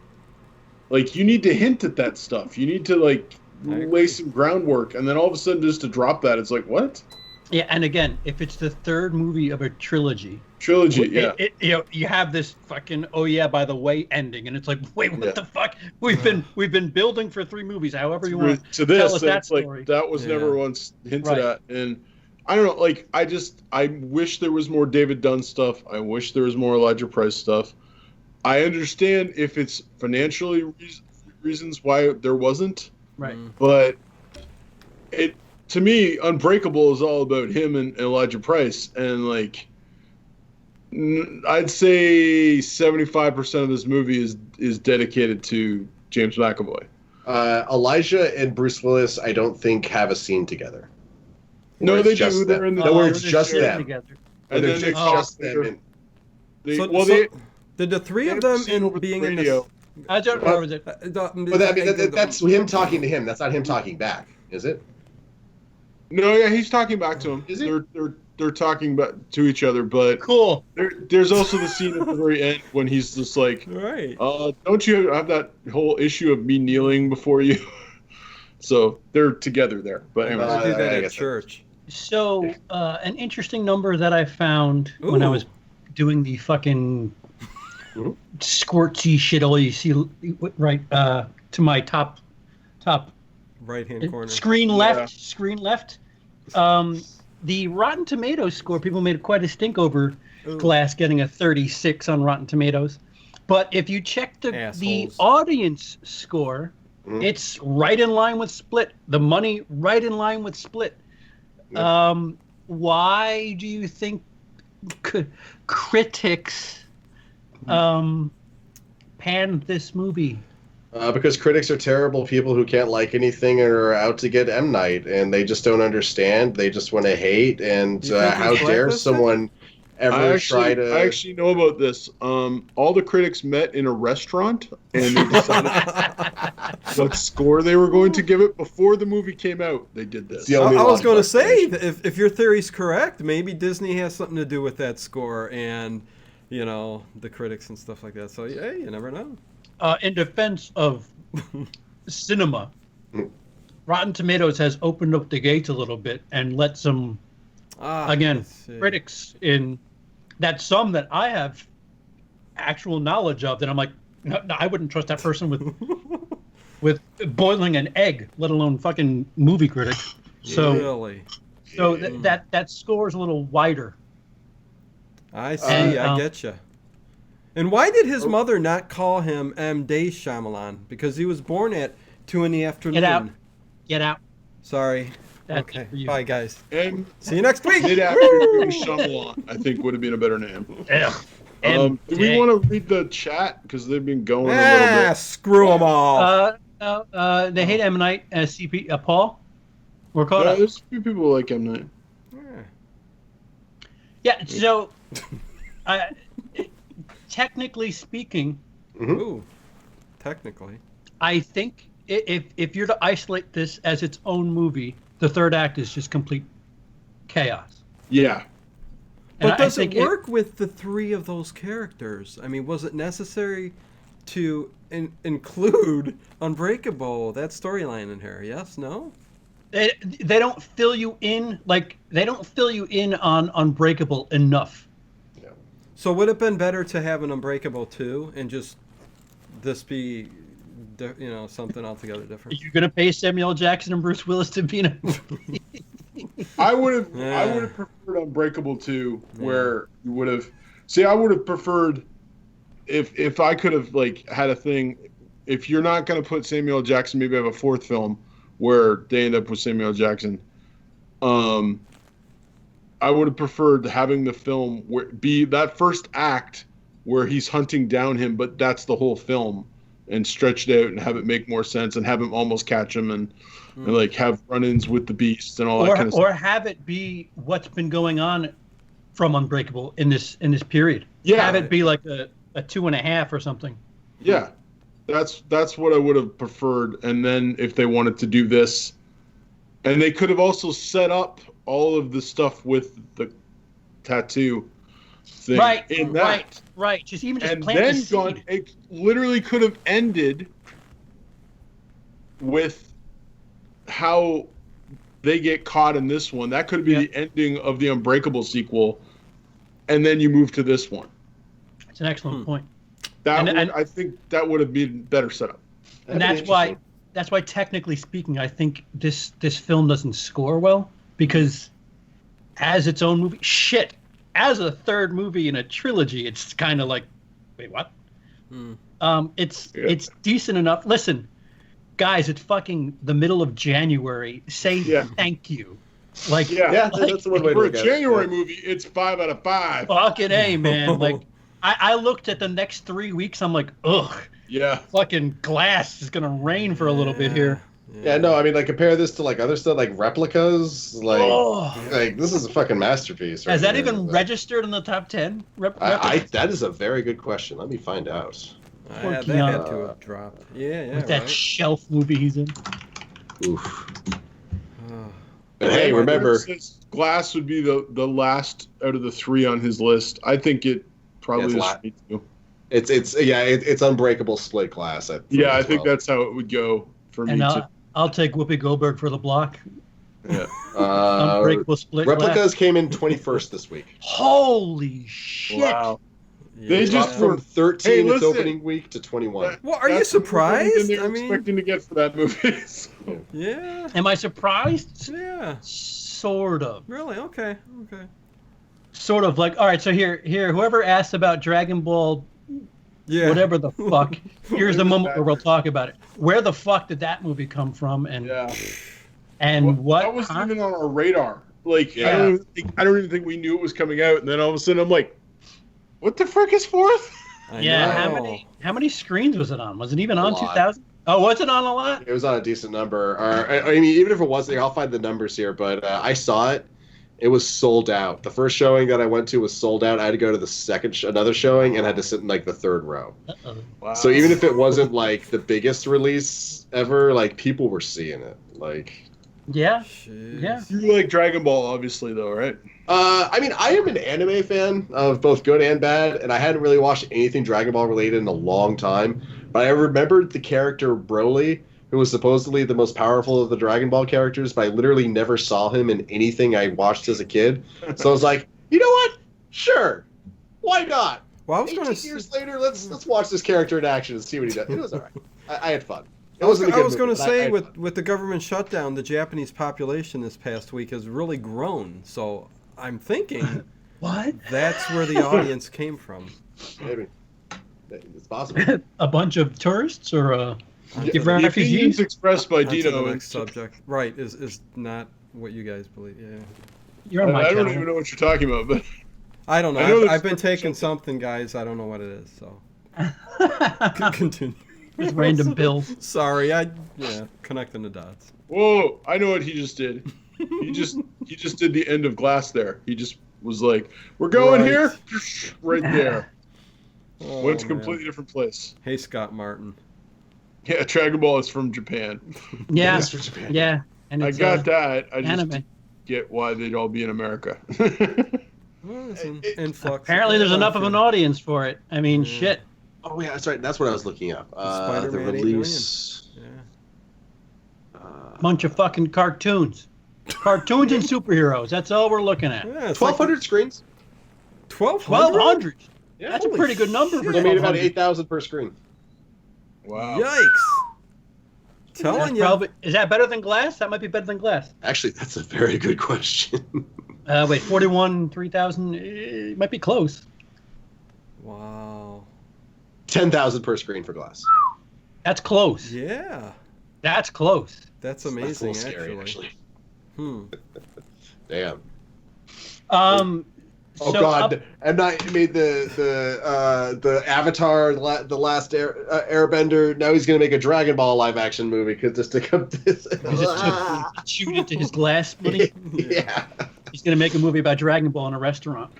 like, you need to hint at that stuff. You need to like I agree. lay some groundwork, and then all of a sudden just to drop that, it's like, what? Yeah, and again, if it's the third movie of a trilogy, Trilogy, yeah. you have this fucking oh yeah by the way ending, and it's like wait what Yeah. the fuck we've been building for 3 movies, however you want To tell this, us that it's like story. that was Yeah. never once hinted Right. at, and I don't know. Like, I wish there was more David Dunn stuff. I wish there was more Elijah Price stuff. I understand if it's financially reasons why there wasn't, right. but it, to me, Unbreakable is all about him and Elijah Price, and like, I'd say 75% of this movie is dedicated to James McAvoy. Elijah and Bruce Willis, I don't think have a scene together. No, Where they it's just do. They're them. in the. No, where Oh, it's they're just sharing them. together. And They're then just, they- just them. And, They, So- well, so- they Did the three they of have them a scene over in the being in radio. this? I don't know. Was it? but I mean, that's him talking to him. That's not him talking back, is it? No, yeah, he's talking back to him. Is he? They're talking back to each other, but Cool. there's also the scene at the very end when he's just like, Right. don't you have that whole issue of me kneeling before you? So they're together there. But anyway, I did that I at guess church. So, an interesting number that I found when I was doing the fucking squirty shit, all you see right to my top Right-hand corner. screen left. The Rotten Tomatoes score, people made quite a stink over Glass getting a 36 on Rotten Tomatoes. But if you check the Assholes. audience score, it's right in line with Split. The money right in line with Split. Why do you think critics panned this movie? Because critics are terrible people who can't like anything and are out to get M. Night, and they just don't understand. They just want to hate, and You think how he's dare blacklisted? someone ever try to... I actually know about this. All the critics met in a restaurant, and they decided what score they were going to give it before the movie came out. They did this. the only I was going to logical say, explanation. if your theory's correct, maybe Disney has something to do with that score and, the critics and stuff like that. So, yeah, you never know. In defense of cinema, Rotten Tomatoes has opened up the gates a little bit and let some, again, critics in. That's some that I have actual knowledge of that I'm like, no, I wouldn't trust that person with boiling an egg, let alone fucking movie critics. So, Really? so that score is a little wider. I see. I get you. And why did his mother not call him M. Day Shyamalan? Because he was born at 2 in the afternoon. Get out. Sorry. That's Okay. for you. Bye, guys. And See you next week. mid-afternoon Shyamalan, I think, would have been a better name. Yeah. Do we want to read the chat? Because they've been going a little bit. Screw them all. They hate M. Night as CP. Paul, we're caught up. There's a few people who like M. Night. Yeah. So, technically speaking, Ooh. Technically. I think if you're to isolate this as its own movie, the third act is just complete chaos. Yeah. But does it work with the three of those characters? I mean, was it necessary to include Unbreakable, that storyline in here? Yes? No? They don't fill you in on Unbreakable enough. So would it have been better to have an Unbreakable 2 and just this be, something altogether different? Are you going to pay Samuel Jackson and Bruce Willis to be in a movie? I would have preferred Unbreakable 2, where you would have. See, I would have preferred if I could have had a thing. If you're not going to put Samuel Jackson, maybe have a fourth film where they end up with Samuel Jackson. I would have preferred having the film be that first act where he's hunting down him, but that's the whole film, and stretched out and have it make more sense and have him almost catch him and have run-ins with the beast and all that kind of stuff. Or have it be what's been going on from Unbreakable in this period. Yeah. Have it be like a 2.5 or something. Yeah. That's what I would have preferred. And then if they wanted to do this, and they could have also set up all of the stuff with the tattoo thing in that. Right. Just plant then the seed. it literally could have ended with how they get caught in this one. That could be the ending of the Unbreakable sequel, and then you move to this one. It's an excellent point. I think that would have been better setup. And that's why technically speaking, I think this film doesn't score well, because as its own movie, as a third movie in a trilogy, it's kind of like, wait, what? It's decent enough. Listen, guys, it's fucking the middle of January. Say thank you. That's one way to for a look at it. January movie, it's 5 out of 5. Fucking A, man. Like, I looked at the next 3 weeks. I'm like, ugh. Yeah. Fucking Glass is gonna rain for a little bit here. Yeah, no, I mean, compare this to other stuff like Replicas. This is a fucking masterpiece. Has that even registered in the top 10? That is a very good question. Let me find out. That had to have dropped. Yeah. With that shelf movie he's in. Oof. But hey, remember, Since Glass would be the last out of the 3 on his list, I think it probably is for me too. it's Unbreakable split Glass. I think that's how it would go for me too. I'll take Whoopi Goldberg for the block. Yeah. Unbreakable split Replicas Glass. came in 21st this week. Holy shit! Wow. Yeah. They Dropped just from 13 Hey, its listen. opening week to 21. Well, are you That's more money surprised? than they were I mean, expecting to get for that movie. So. yeah, Am I surprised? yeah. Sort of. Really? Okay. Sort of like, all right, so here, whoever asked about Dragon Ball, Yeah. whatever the fuck, here's the was moment bad. where we'll talk about it. Where the fuck did that movie come from? And Yeah. what? That wasn't even on our radar. Like, Yeah. I don't even think we knew it was coming out. And then all of a sudden, I'm like, what the frick is fourth? I Yeah, know. how many screens was it on? Was it even A on lot. 2000? Oh, was it on a lot? It was on a decent number. Or, I mean, even if it wasn't, I'll find the numbers here. But I saw it. It was sold out. The first showing that I went to was sold out. I had to go to the second, another showing, and had to sit in like the third row. Uh-oh. Wow. So even if it wasn't like the biggest release ever, like people were seeing it. Like, Yeah, Jeez. yeah. You like Dragon Ball, obviously, though, right? I mean, I am an anime fan of both good and bad, and I hadn't really watched anything Dragon Ball related in a long time. But I remembered the character Broly, who was supposedly the most powerful of the Dragon Ball characters, but I literally never saw him in anything I watched as a kid. So I was like, you know what? Sure, why not? Well, I was 18 going to. years later, let's watch this character in action and see what he does. It was all right. I had fun. It I was wasn't a good going to movie, but I say had fun. with the government shutdown, the Japanese population this past week has really grown. So I'm thinking What? that's where the audience came from. Maybe. It's possible. A bunch of tourists or different The opinions refugees? expressed by On to Dino. the next subject, right? Is not what you guys believe. Yeah, You're on my I don't channel. even know what you're talking about, but I don't know. I know I've there's been taking something. something, guys. I don't know what it is. So continue. Just random pills. Sorry, connecting the dots. whoa! I know what he just did. He just did the end of Glass there. He just was like, "We're going Right. here, right there." Oh, Went to a man. completely different place. Hey, Scott Martin. Yeah, Dragon Ball is from Japan. Yeah, It's for Japan. yeah. And I it's, got that. I just anime. get why they'd all be in America. Well, it's an influx. Apparently, there's enough of an audience for it. I mean, Yeah. shit. Oh yeah, that's right. That's what I was looking up. The Spider-Man 8 release. Yeah. Bunch of fucking cartoons. Cartoons and superheroes. That's all we're looking at. Yeah, it's 1,200 screens. 1,200. 1,200. Yeah, That's a pretty good number for They made about 1,200. 8,000 per screen. Wow. Yikes! That's Telling you. probably, is that better than Glass? That might be better than Glass. Actually, that's a very good question. Wait, 41, 3,000. It might be close. Wow. 10,000 per screen for Glass. That's close. Yeah. That's close. That's That's a amazing. little scary, actually. Hmm. Damn. So God! M. Night made the Avatar, the last Airbender. Now he's gonna make a Dragon Ball live action movie because just to come. He just chewed into his glass money. Yeah. He's going to make a movie about Dragon Ball in a restaurant.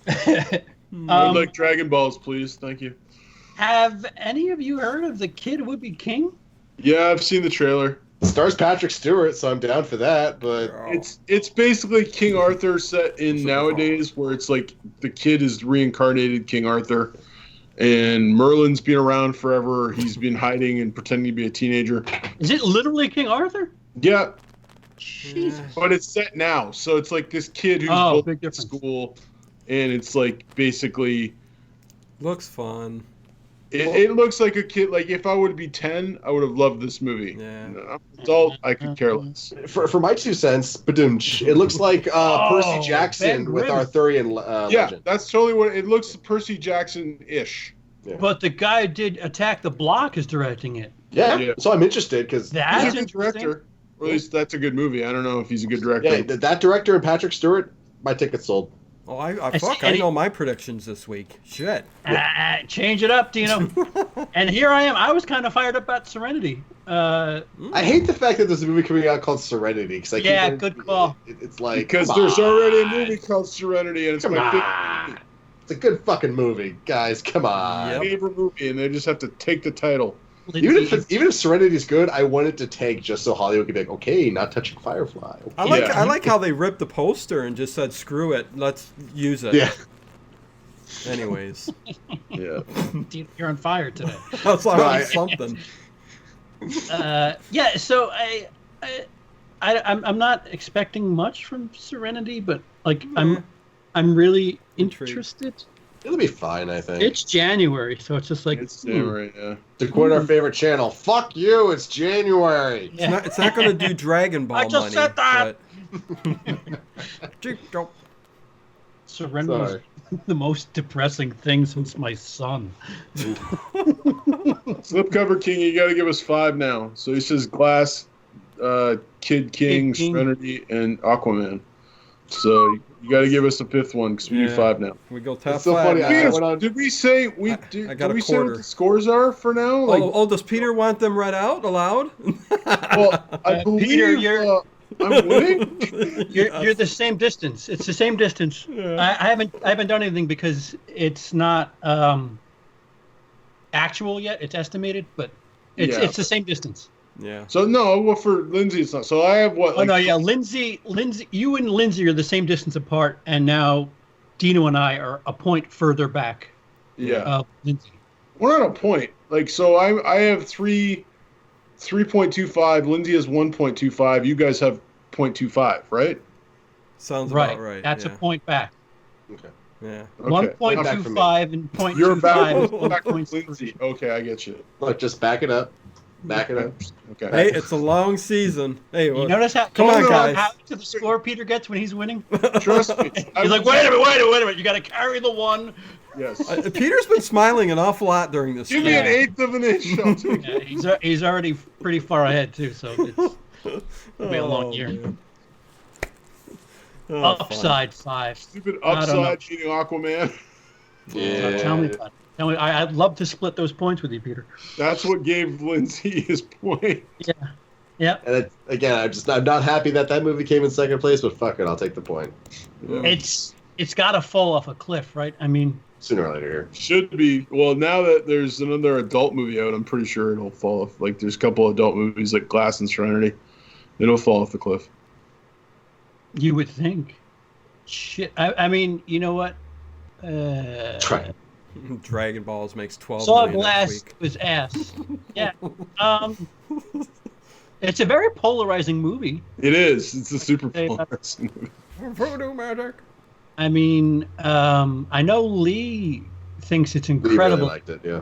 I'd like Dragon Balls, please. Thank you. Have any of you heard of The Kid Would Be King? Yeah, I've seen the trailer. Stars Patrick Stewart, so I'm down for that. But It's basically King Arthur set in nowadays, where it's like the kid is reincarnated King Arthur, and Merlin's been around forever. He's been hiding and pretending to be a teenager. Is it literally King Arthur? Yeah, Jesus. but it's set now, so it's like this kid who's Oh, bullied big at difference. school, and it's like basically Looks fun. it looks like a kid. Like if I would be 10, I would have loved this movie. Yeah. I'm an adult, I could care less. for my 2 cents, badoomch, it looks like Percy Jackson Ben with Grimm. Arthurian Yeah, legend. that's totally what it looks. Percy Jackson-ish. But the guy who did Attack the Block is directing it. Yeah. So I'm interested because That's He's a good interesting. director. Or at least that's a good movie. I don't know if he's a good director. yeah, that director and Patrick Stewart, my ticket's sold. Oh, I know my predictions this week. Shit. Change it up, Dino. And here I am. I was kind of fired up about Serenity. I hate the fact that there's a movie coming out called Serenity because Yeah, good call. It's like Because come there's on. already a movie called Serenity, and it's Come my on. It's a good fucking movie, guys. Come on. Yep. favorite movie, and they just have to take the title. Even if Serenity's good, I want it to tank just so Hollywood could be like, okay, not touching Firefly. I like how they ripped the poster and just said, "Screw it, let's use it." Yeah. Anyways, Yeah. You're on fire today. that's like Right. something. Yeah, so I'm not expecting much from Serenity, but like I'm really Intrigued. interested. It'll be fine, I think. It's January, so it's just like It's January, yeah. To quote our favorite channel, fuck you, it's January. Yeah. It's not going to do Dragon Ball I just money. said that! But... Serenity is Sorry. the most depressing thing since my son. Slipcover King, you got to give us 5 now. So he says Glass, Kid King, Kid King. Serenity, and Aquaman. So you got to give us a 5th one because we need Yeah. 5 now. we go top It's so 5 funny, now. I went on- Did we say I got did a we say what quarter. the scores are for now? Like, Oh, does Peter want them read out aloud? well, I believe Peter, you're- I'm winning. You're the same distance. It's the same distance. Yeah. I haven't done anything because it's not actual yet. It's estimated, but Yeah. it's the same distance. Yeah. So no, well for Lindsay it's not. So I have what? Oh no, yeah, Lindsay, you and Lindsay are the same distance apart, and now Dino and I are a point further back. Yeah, Lindsay. we're on a point. Like so, I have 3.25. Lindsay has 1.25. You guys have 0.25, right? Sounds Right. about right. That's yeah. a point back. Okay. Yeah. Okay. 1.25 and 0.25. You're back, is back with points Lindsay. Okay, I get you. Look, just back it up. Back it up. Okay. Hey, it's a long season. Hey, You notice how Come on, guys. how to the score Peter gets when he's winning? Trust me. He's like, wait a minute. You got to carry the one. Yes. Peter's been smiling an awful lot during this. Give me stream. an eighth of an inch. I'll take it. Yeah, he's already pretty far ahead too, so it's it'll be a long Oh, year. man. Oh, Upside 5. Stupid I don't know. upside eating Aquaman. Yeah. Tell me about it. Tell me, I'd love to split those points with you, Peter. That's what gave Lindsay his point. Yeah, And again, I'm not happy that movie came in second place, but fuck it, I'll take the point. Yeah. it's got to fall off a cliff, right? I mean, Sooner or later here. Should be. Well, now that there's another adult movie out, I'm pretty sure it'll fall off. Like, there's a couple adult movies like Glass and Serenity. It'll fall off the cliff. you would think. Shit, I mean, you know what? Try. Dragon Balls makes 12 Saw million Glass next week. was ass. Yeah. It's a very polarizing movie. It is. It's a super Hey, polarizing movie. Voodoo magic. I mean, I know Lee thinks it's Lee really incredible. liked it, yeah.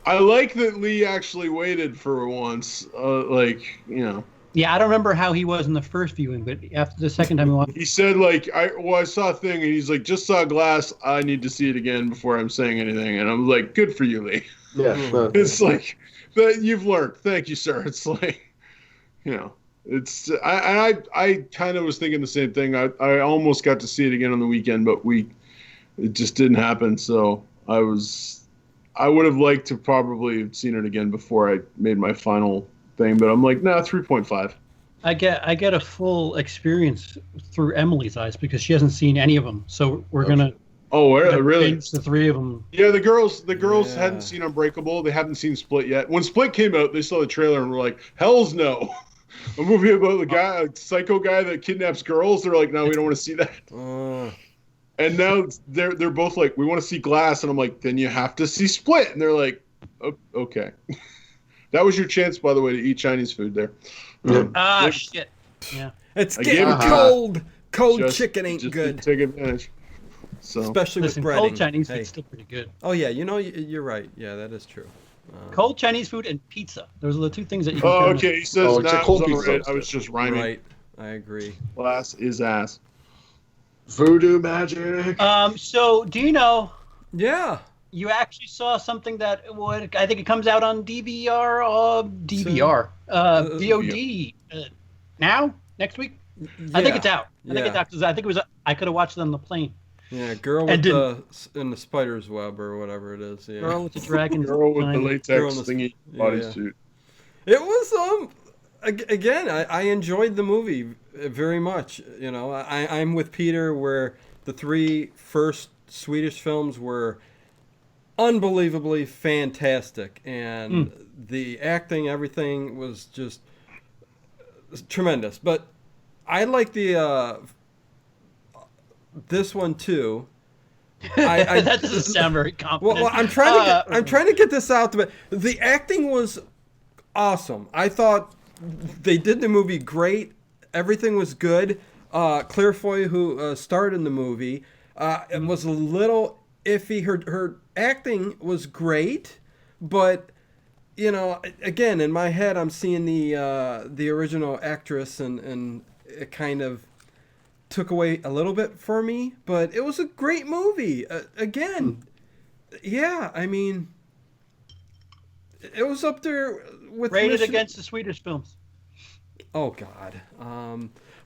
I like that Lee actually waited for once. Like, you know. Yeah, I don't remember how he was in the first viewing, but after the second time we watched, He said, like, I saw a thing, and he's like, just saw Glass. I need to see it again before I'm saying anything. And I'm like, good for you, Lee. Yeah. no. It's like that you've learned. Thank you, sir. It's like, you know, it's I kind of was thinking the same thing. I almost got to see it again on the weekend, but it just didn't happen. So I would have liked to probably have seen it again before I made my final thing. But I'm like, nah, 3.5. I get a full experience through Emily's eyes because she hasn't seen any of them. So we're gonna Oh, really? binge the three of them. Yeah, the girls Yeah. hadn't seen Unbreakable. They haven't seen Split yet. When Split came out, they saw the trailer and were like, "Hell's no!" A movie about a psycho guy that kidnaps girls. They're like, "No, we don't want to see that." And now they're both like, "We want to see Glass," and I'm like, "Then you have to see Split." And they're like, oh, "Okay." That was your chance, by the way, to eat Chinese food there. Ah, Yeah. shit. Yeah. It's I getting gave it- cold. Cold Just- chicken ain't just good, Take advantage. So especially Listen, with breading. cold Chinese Hey. food's still pretty good. Oh yeah, you know you're right. Yeah, that is true. Cold Chinese food and pizza. Those are the two things that you can Oh, put in okay. He says Oh, it's a nah, cold it was pizza. alright. I was just rhyming. Right, I agree. Glass is ass. Voodoo magic. So, Dino, Yeah. you actually saw something that would, I think it comes out on DVR, VOD now, next week. I think it's out. I think it's out because I think it was. I could have watched it on the plane. Yeah, girl And with in the spider's web or whatever it is. Yeah. Girl with the dragon. Girl with the sign. Girl latex in the- thingy yeah. bodysuit. It was again. I enjoyed the movie very much. You know, I'm with Peter where the three first Swedish films were unbelievably fantastic, and the acting, everything was just tremendous. But I like the this one too. That doesn't sound very confident. Well, I'm trying to get this out. But the acting was awesome. I thought they did the movie great. Everything was good. Claire Foy, who starred in the movie, it was a little iffy. Her acting was great, but again, in my head, I'm seeing the original actress, and it kind of took away a little bit for me. But it was a great movie. Again, yeah, I mean, it was up there with rated against the Swedish films. Oh God.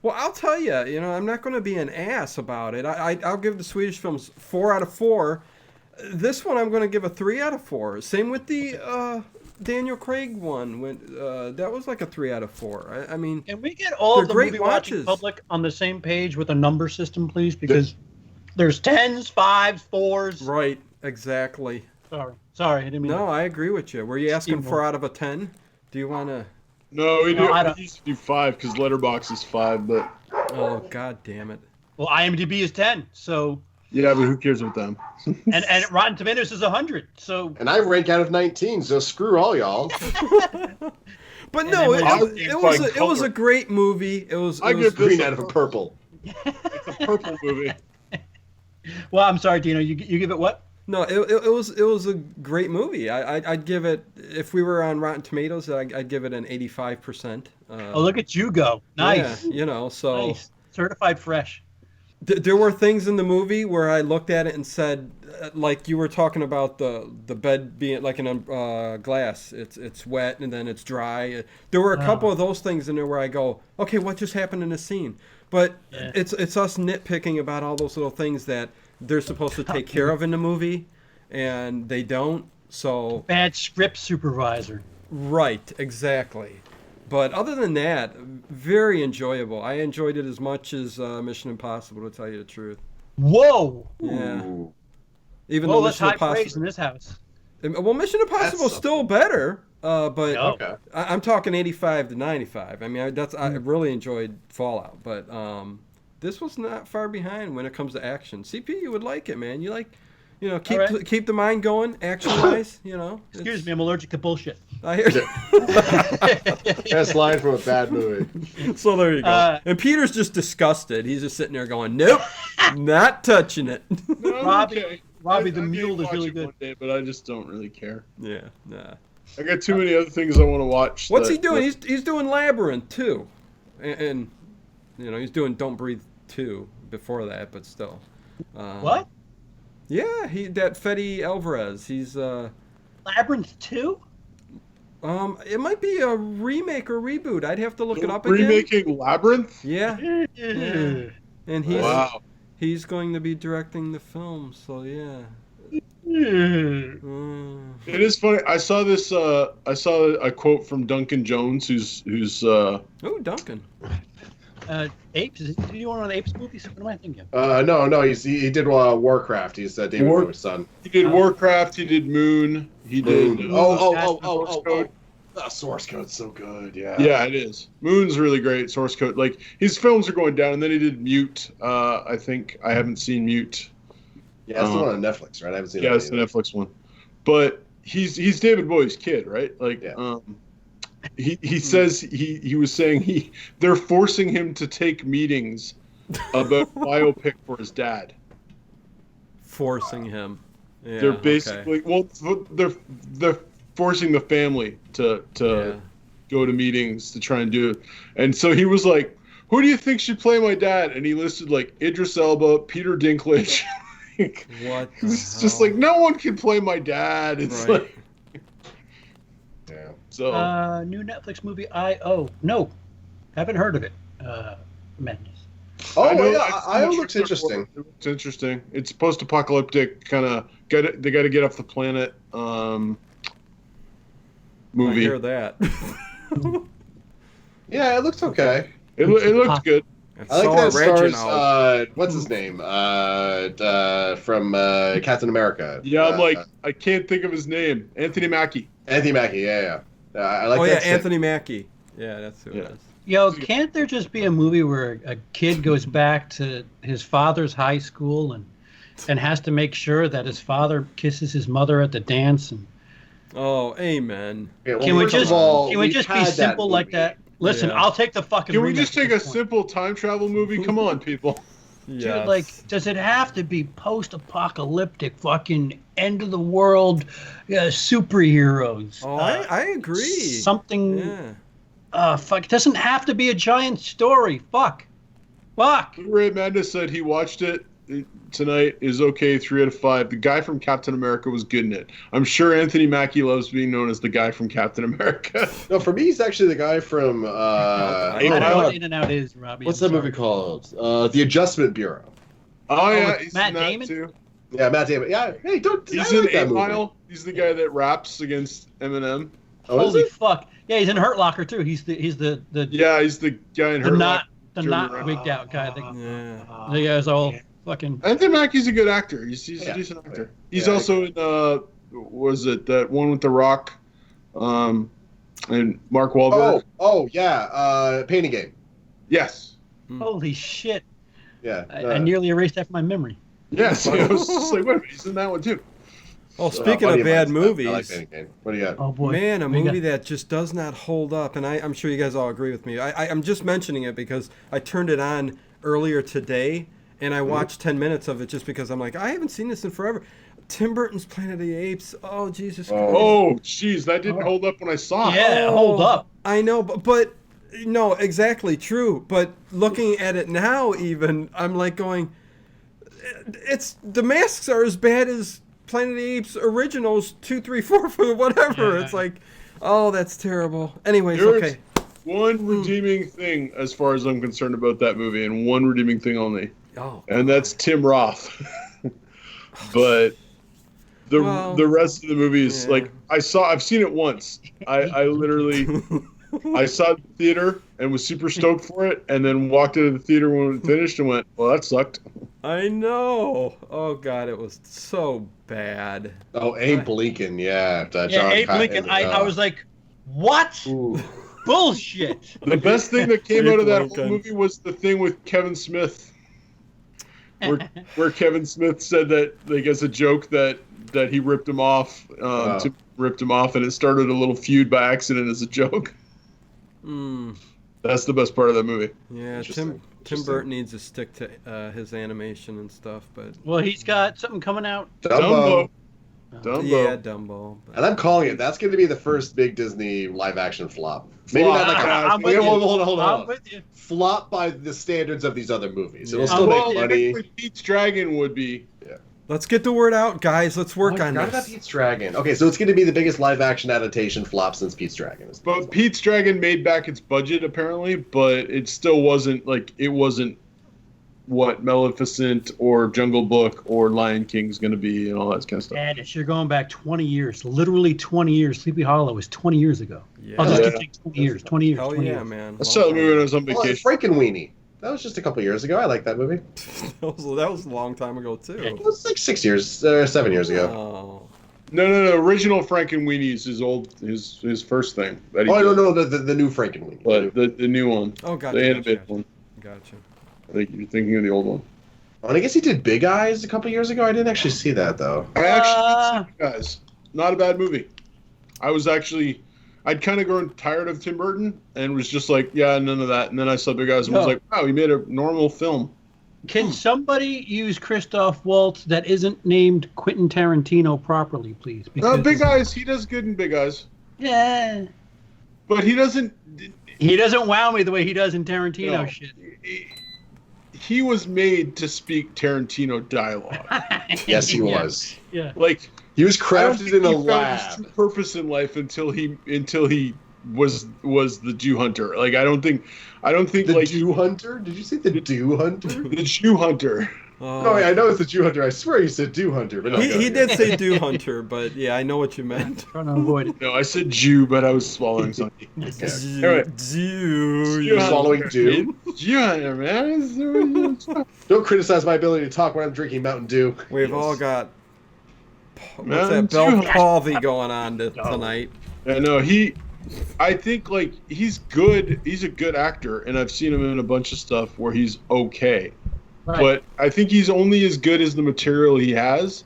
Well, I'll tell you. I'm not going to be an ass about it. I'll give the Swedish films 4 out of 4. This one I'm going to give a 3 out of 4. Same with the Daniel Craig one. When that was like a 3 out of 4. I mean, can we get all of the great movie watching public on the same page with a number system, please? Because there's 10s, 5s, 4s. Right. Exactly. Sorry, I didn't mean. No, I agree with you. Were you asking 4 out of a 10? Do you want to? No, we used to do 5 because Letterboxd is 5, but. Oh God damn it! Well, IMDb is 10, so. Yeah, but who cares with them? and Rotten Tomatoes is 100, so. And I rank out of 19, so screw all y'all. But no, it was a great movie. I give green out of a purple. It's a purple movie. Well, I'm sorry, Dino. You give it what? No, it was a great movie. I'd give it, if we were on Rotten Tomatoes, I'd give it an 85%. Oh, look at you go! Nice. Yeah, so nice. Certified fresh. There were things in the movie where I looked at it and said, like you were talking about the bed being like in glass. It's wet and then it's dry. There were a couple of those things in there where I go, okay, what just happened in the scene? But it's us nitpicking about all those little things that they're supposed to take care of in the movie, and they don't. So bad script supervisor. Right, exactly. But other than that, very enjoyable. I enjoyed it as much as Mission Impossible, to tell you the truth. Whoa! Yeah. Ooh. Even though that's high praise in this house. Well, Mission Impossible is still better, but Okay. I'm talking 85 to 95. I mean, I really enjoyed Fallout, but this was not far behind when it comes to action. CP, you would like it, man. You like, keep the mind going, action-wise. Excuse me, I'm allergic to bullshit. I hear you. Best line from a bad movie. So there you go. And Peter's just disgusted. He's just sitting there going, "Nope, not touching it." No, Robbie, the mule is really good. One day, but I just don't really care. Yeah, nah. I got too many other things I want to watch. What's he doing? He's doing Labyrinth too, and he's doing Don't Breathe 2 before that, but still. What? Yeah, that Fede Alvarez. He's Labyrinth 2? It might be a remake or reboot. I'd have to look it up again. Remaking Labyrinth? Yeah. And he's going to be directing the film, so yeah. It is funny. I saw this. I saw a quote from Duncan Jones, who's. Oh, Duncan. Apes? Did he do one of the Apes movies? What am I thinking? No. He did Warcraft. He's David Boy's son. He did Warcraft. He did Moon. He did. Source Code. Source Code's so good. Yeah. Yeah, it is. Moon's really great. Source Code. Like his films are going down, and then he did Mute. I think I haven't seen Mute. Yeah, it's the one on Netflix, right? I haven't seen. Yeah, it's the Netflix one. But he's David Bowie's kid, right? Like, he says he was saying they're forcing him to take meetings about biopic for his dad. Forcing him. Yeah, they're basically they're forcing the family to go to meetings to try and do it. And so he was like, "Who do you think should play my dad?" And he listed like Idris Elba, Peter Dinklage. What? It's just like no one can play my dad. It's right. like, yeah. So new Netflix movie I.O. No, haven't heard of it. Madness. Oh yeah, I.O. looks interesting. It looks interesting. It's post-apocalyptic kind of. They got to get off the planet. Movie. I hear that. Yeah, it looks okay. It looked good. It's I like so that stars. original. What's his name? From Captain America. Yeah, I'm like, I can't think of his name. Anthony Mackie. Anthony Mackie. Yeah. I like Oh that. yeah, Anthony Mackie. Yeah, that's who it is. Yo, can't there just be a movie where a kid goes back to his father's high school and has to make sure that his father kisses his mother at the dance? And Oh, amen. Okay, well, can we first of just all, can we we've just be had that simple like movie. that? Listen, Yeah. I'll take the fucking. Can we remake just at take a this point. simple time travel movie? Come on, people. Dude, Yes. like, does it have to be post-apocalyptic, fucking end of the world superheroes? Oh, I agree. Something. Yeah. Fuck. It doesn't have to be a giant story. Fuck. Ray Madness said he watched it tonight. Is okay. 3 out of 5. The guy from Captain America was good in it. I'm sure Anthony Mackie loves being known as the guy from Captain America. No, for me, he's actually the guy from. I don't know what In and Out is, Robbie. What's I'm that movie sorry. called? The Adjustment Bureau. Oh yeah, with he's Matt in that Damon? too. Yeah, Matt Damon. Yeah, hey, don't. He's I in like that 8 movie. Mile. He's the guy that raps against Eminem. Oh, is Holy it? fuck! Yeah, he's in Hurt Locker too. He's the Yeah, he's the guy in the Hurt not Locker. wigged out guy. Yeah. The guy's all fucking. Anthony Mackie's a good actor. He's Yeah. a decent actor. He's Yeah, also in was it that one with The Rock, and Mark Wahlberg? Oh, yeah. Painting Game. Yes. Holy shit! Yeah. I nearly erased that from my memory. Yes. I was just like, wait a minute, he's in that one too. Oh, speaking buddy of mine's bad I movies, like Painting Game. What do you got? Oh boy, man, a We got- movie that just does not hold up, and I'm sure you guys all agree with me. I'm just mentioning it because I turned it on earlier today, and I watched 10 minutes of it just because I'm like, I haven't seen this in forever. Tim Burton's Planet of the Apes. Oh, Jesus Christ. Oh, jeez, that didn't hold up when I saw it. Yeah, hold up. I know, but no, exactly true. But looking at it now, even I'm like going, it's the masks are as bad as Planet of the Apes originals 2, 3, 4 for whatever. Yeah. It's like, oh, that's terrible. Anyways, There's okay. one redeeming thing as far as I'm concerned about that movie, and one redeeming thing only, Oh, and that's Tim Roth. But the rest of the movie is yeah. like I've seen it once. I literally I saw it in the theater and was super stoked for it, and then walked into the theater when it finished and went, well, that sucked. I know. Oh God, it was so bad. Oh, Abe Lincoln. Yeah. Yeah, Abe Lincoln. I was like, what? Ooh. Bullshit. The best thing that came out of that whole Lincoln. movie was the thing with Kevin Smith, where Kevin Smith said that, like, as a joke that he ripped him off, Tim ripped him off, and it started a little feud by accident as a joke. Mm, That's the best part of that movie. yeah, Interesting. Tim Burton needs to stick to his animation and stuff, but Well, he's got something coming out. Dumbo. Dumbo. yeah, Dumbo. But, And I'm calling it. That's going to be the first big Disney live action flop. Maybe not like I'm with you. hold I'm on. with you. Flop by the standards of these other movies. It'll Yeah. still Well, make money. technically, Pete's Dragon would be. let's get the word out, guys. Let's work Oh, I on forgot about this. Pete's Dragon. Okay, so it's going to be the biggest live action adaptation flop since Pete's Dragon. But Pete's Dragon made back its budget apparently, but it still wasn't what Maleficent or Jungle Book or Lion King's going to be and all that kind of stuff. Madness, you're going back 20 years. Literally 20 years. Sleepy Hollow was 20 years ago. Yeah. I'll just Yeah. keep saying 20 years. 20 years. Hell 20 yeah, years. man. I saw the movie when I was on Oh, and vacation. Frankenweenie. That was just a couple years ago. I like that movie. that was a long time ago too. It was like 7 years ago. Oh. No. Original Frankenweenie's his first thing. That he Oh, I did. don't know the new Frankenweenie. But the new one, Oh, gotcha. the gotcha, animated gotcha. one. Gotcha. I think you're thinking of the old one. Oh, and I guess he did Big Eyes a couple years ago. I didn't actually see that though. I actually did see you guys. Not a bad movie. I'd kind of grown tired of Tim Burton and was just like, yeah, none of that. And then I saw Big Eyes and was No. like, wow, he made a normal film. Can somebody use Christoph Waltz that isn't named Quentin Tarantino properly, please? Big Eyes, he does good in Big Eyes. Yeah. But he doesn't. He doesn't wow me the way he does in Tarantino No. shit. He was made to speak Tarantino dialogue. Yes, he Yeah. was. Yeah. Like he was I don't crafted think in a he found his lab. true purpose in life until he was the Jew hunter. Like I don't think The like Dew Hunter? Did you say the Dew Hunter? the Jew hunter. No, I know it's the Jew Hunter. I swear you said Dew Hunter. But no, He did say Dew Hunter, but yeah, I know what you meant. Trying to avoid it. No, I said Jew, but I was swallowing something. Anyway. You're swallowing Dew. Jew Hunter, man. Don't criticize my ability to talk when I'm drinking Mountain Dew. We've all got what's Mountain that Bell Dew. palsy going on tonight. Yeah, no, I think like he's good. He's a good actor, and I've seen him in a bunch of stuff where he's okay. Right. But I think he's only as good as the material he has.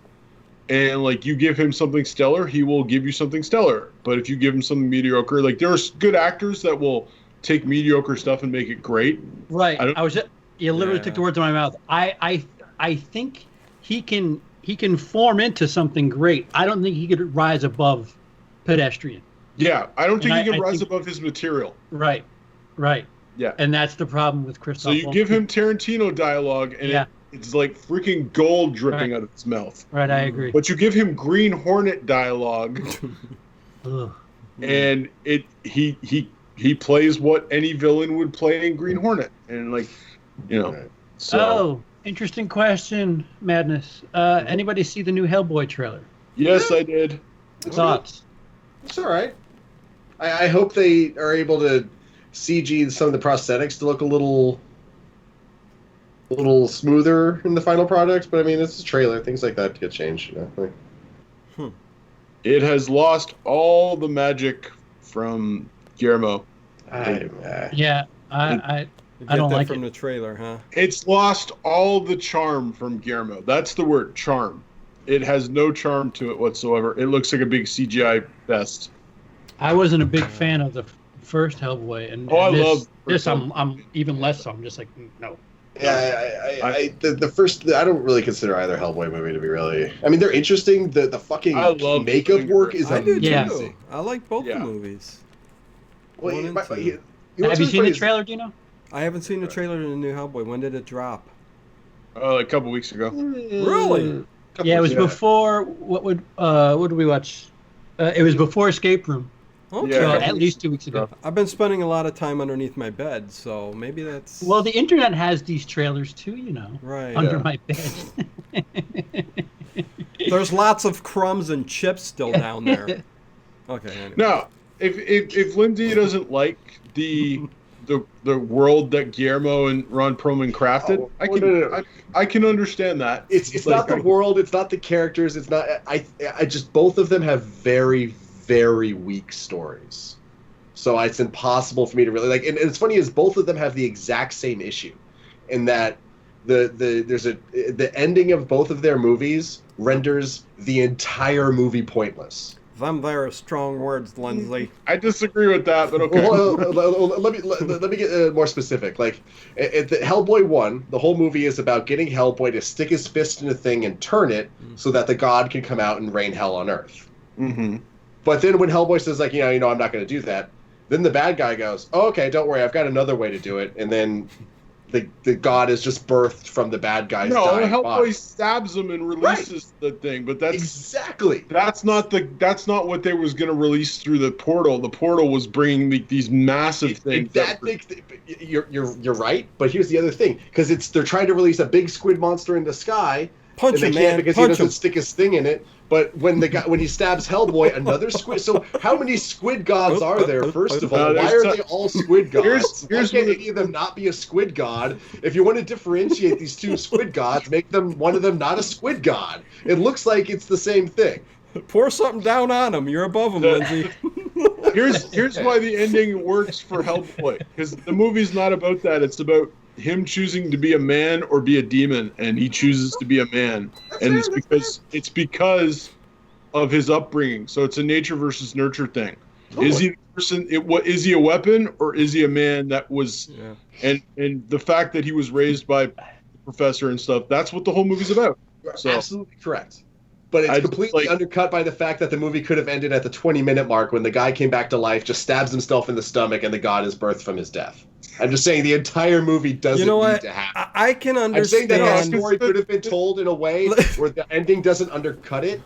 And like you give him something stellar, he will give you something stellar. But if you give him something mediocre, like there are good actors that will take mediocre stuff and make it great. Right. You literally Yeah. took the words out of my mouth. I think he can form into something great. I don't think he could rise above pedestrian. Yeah, I don't think And he can I rise think- above his material. Right. Yeah. And that's the problem with Christoph. So you give him Tarantino dialogue, and Yeah. it's like freaking gold dripping Right. out of his mouth. Right, I agree. But you give him Green Hornet dialogue, Ugh. and he plays what any villain would play in Green Hornet, and like, you know. Right. So Oh, interesting question, Madness. Anybody see the new Hellboy trailer? yes, I did. Thoughts? It's all right. I hope they are able to CG some of the prosthetics to look a little smoother in the final product. But I mean, it's a trailer. Things like that get changed. You know? Like, It has lost all the magic from Guillermo. Yeah, I You I don't get that like from it. the trailer, huh? It's lost all the charm from Guillermo. That's the word, charm. It has no charm to it whatsoever. It looks like a big CGI fest. I wasn't a big fan of the first Hellboy, and Oh, I and this, love this. first I'm even less so. I'm just like no. yeah, the first. I don't really consider either Hellboy movie to be really. I mean, they're interesting. The fucking I love makeup fucking- work is I do Yeah. too. amazing. I like both Yeah. the movies. Well, One and my- two. you know what's Have you really seen funny the is- trailer, Dino? I haven't seen the trailer to the new Hellboy. When did it drop? Like a couple weeks ago. Really? Yeah, it was Yeah. before. What did we watch? It was before Escape Room. Okay. So Yeah. at least 2 weeks ago. I've been spending a lot of time underneath my bed, so maybe that's Well, the internet has these trailers too, right. under Yeah. my bed. There's lots of crumbs and chips still down there. Okay. Anyway. No, if Lindsay doesn't like the world that Guillermo and Ron Perlman crafted, Oh, I can no. I can understand that. It's Like, not the world. It's not the characters. It's not. I just both of them have very very weak stories. So it's impossible for me to really like. And it's funny is both of them have the exact same issue, in that the ending of both of their movies renders the entire movie pointless. Them there are strong words, Lindsay. I disagree with that, but okay. Well, let me get more specific. Like, the Hellboy 1, the whole movie is about getting Hellboy to stick his fist in a thing and turn it so that the god can come out and rain hell on Earth. Mm-hmm. But then when Hellboy says, like, I'm not going to do that, then the bad guy goes, oh, okay, don't worry, I've got another way to do it. And then the god is just birthed from the bad guy's No, dying Hellboy body. stabs him and releases the thing, but Exactly. that's not what they was going to release through the portal. The portal was bringing these massive things. You're right, but here's the other thing, because they're trying to release a big squid monster in the sky, Punch and they him, can't man. because he Punch doesn't him. stick his thing in it. But when he stabs Hellboy, another squid. So how many squid gods are there? First of all, why are they all squid gods? Here's Why can't what- any of them not be a squid god? If you want to differentiate these two squid gods, make one of them not a squid god. It looks like it's the same thing. Pour something down on him. You're above him, Lindsay. Here's why the ending works for Hellboy, because the movie's not about that. It's about him choosing to be a man or be a demon, and he chooses to be a man, and it's because of his upbringing. So it's a nature versus nurture thing. Is he the person? Is he a weapon or is he a man that was? Yeah. And the fact that he was raised by the professor and stuff. That's what the whole movie's about. So Absolutely correct. But it's I completely undercut by the fact that the movie could have ended at the 20-minute mark when the guy came back to life, just stabs himself in the stomach, and the god is birthed from his death. I'm just saying the entire movie doesn't You know need what? to happen. I can I'm saying that understand. story could have been told in a way where the ending doesn't undercut it,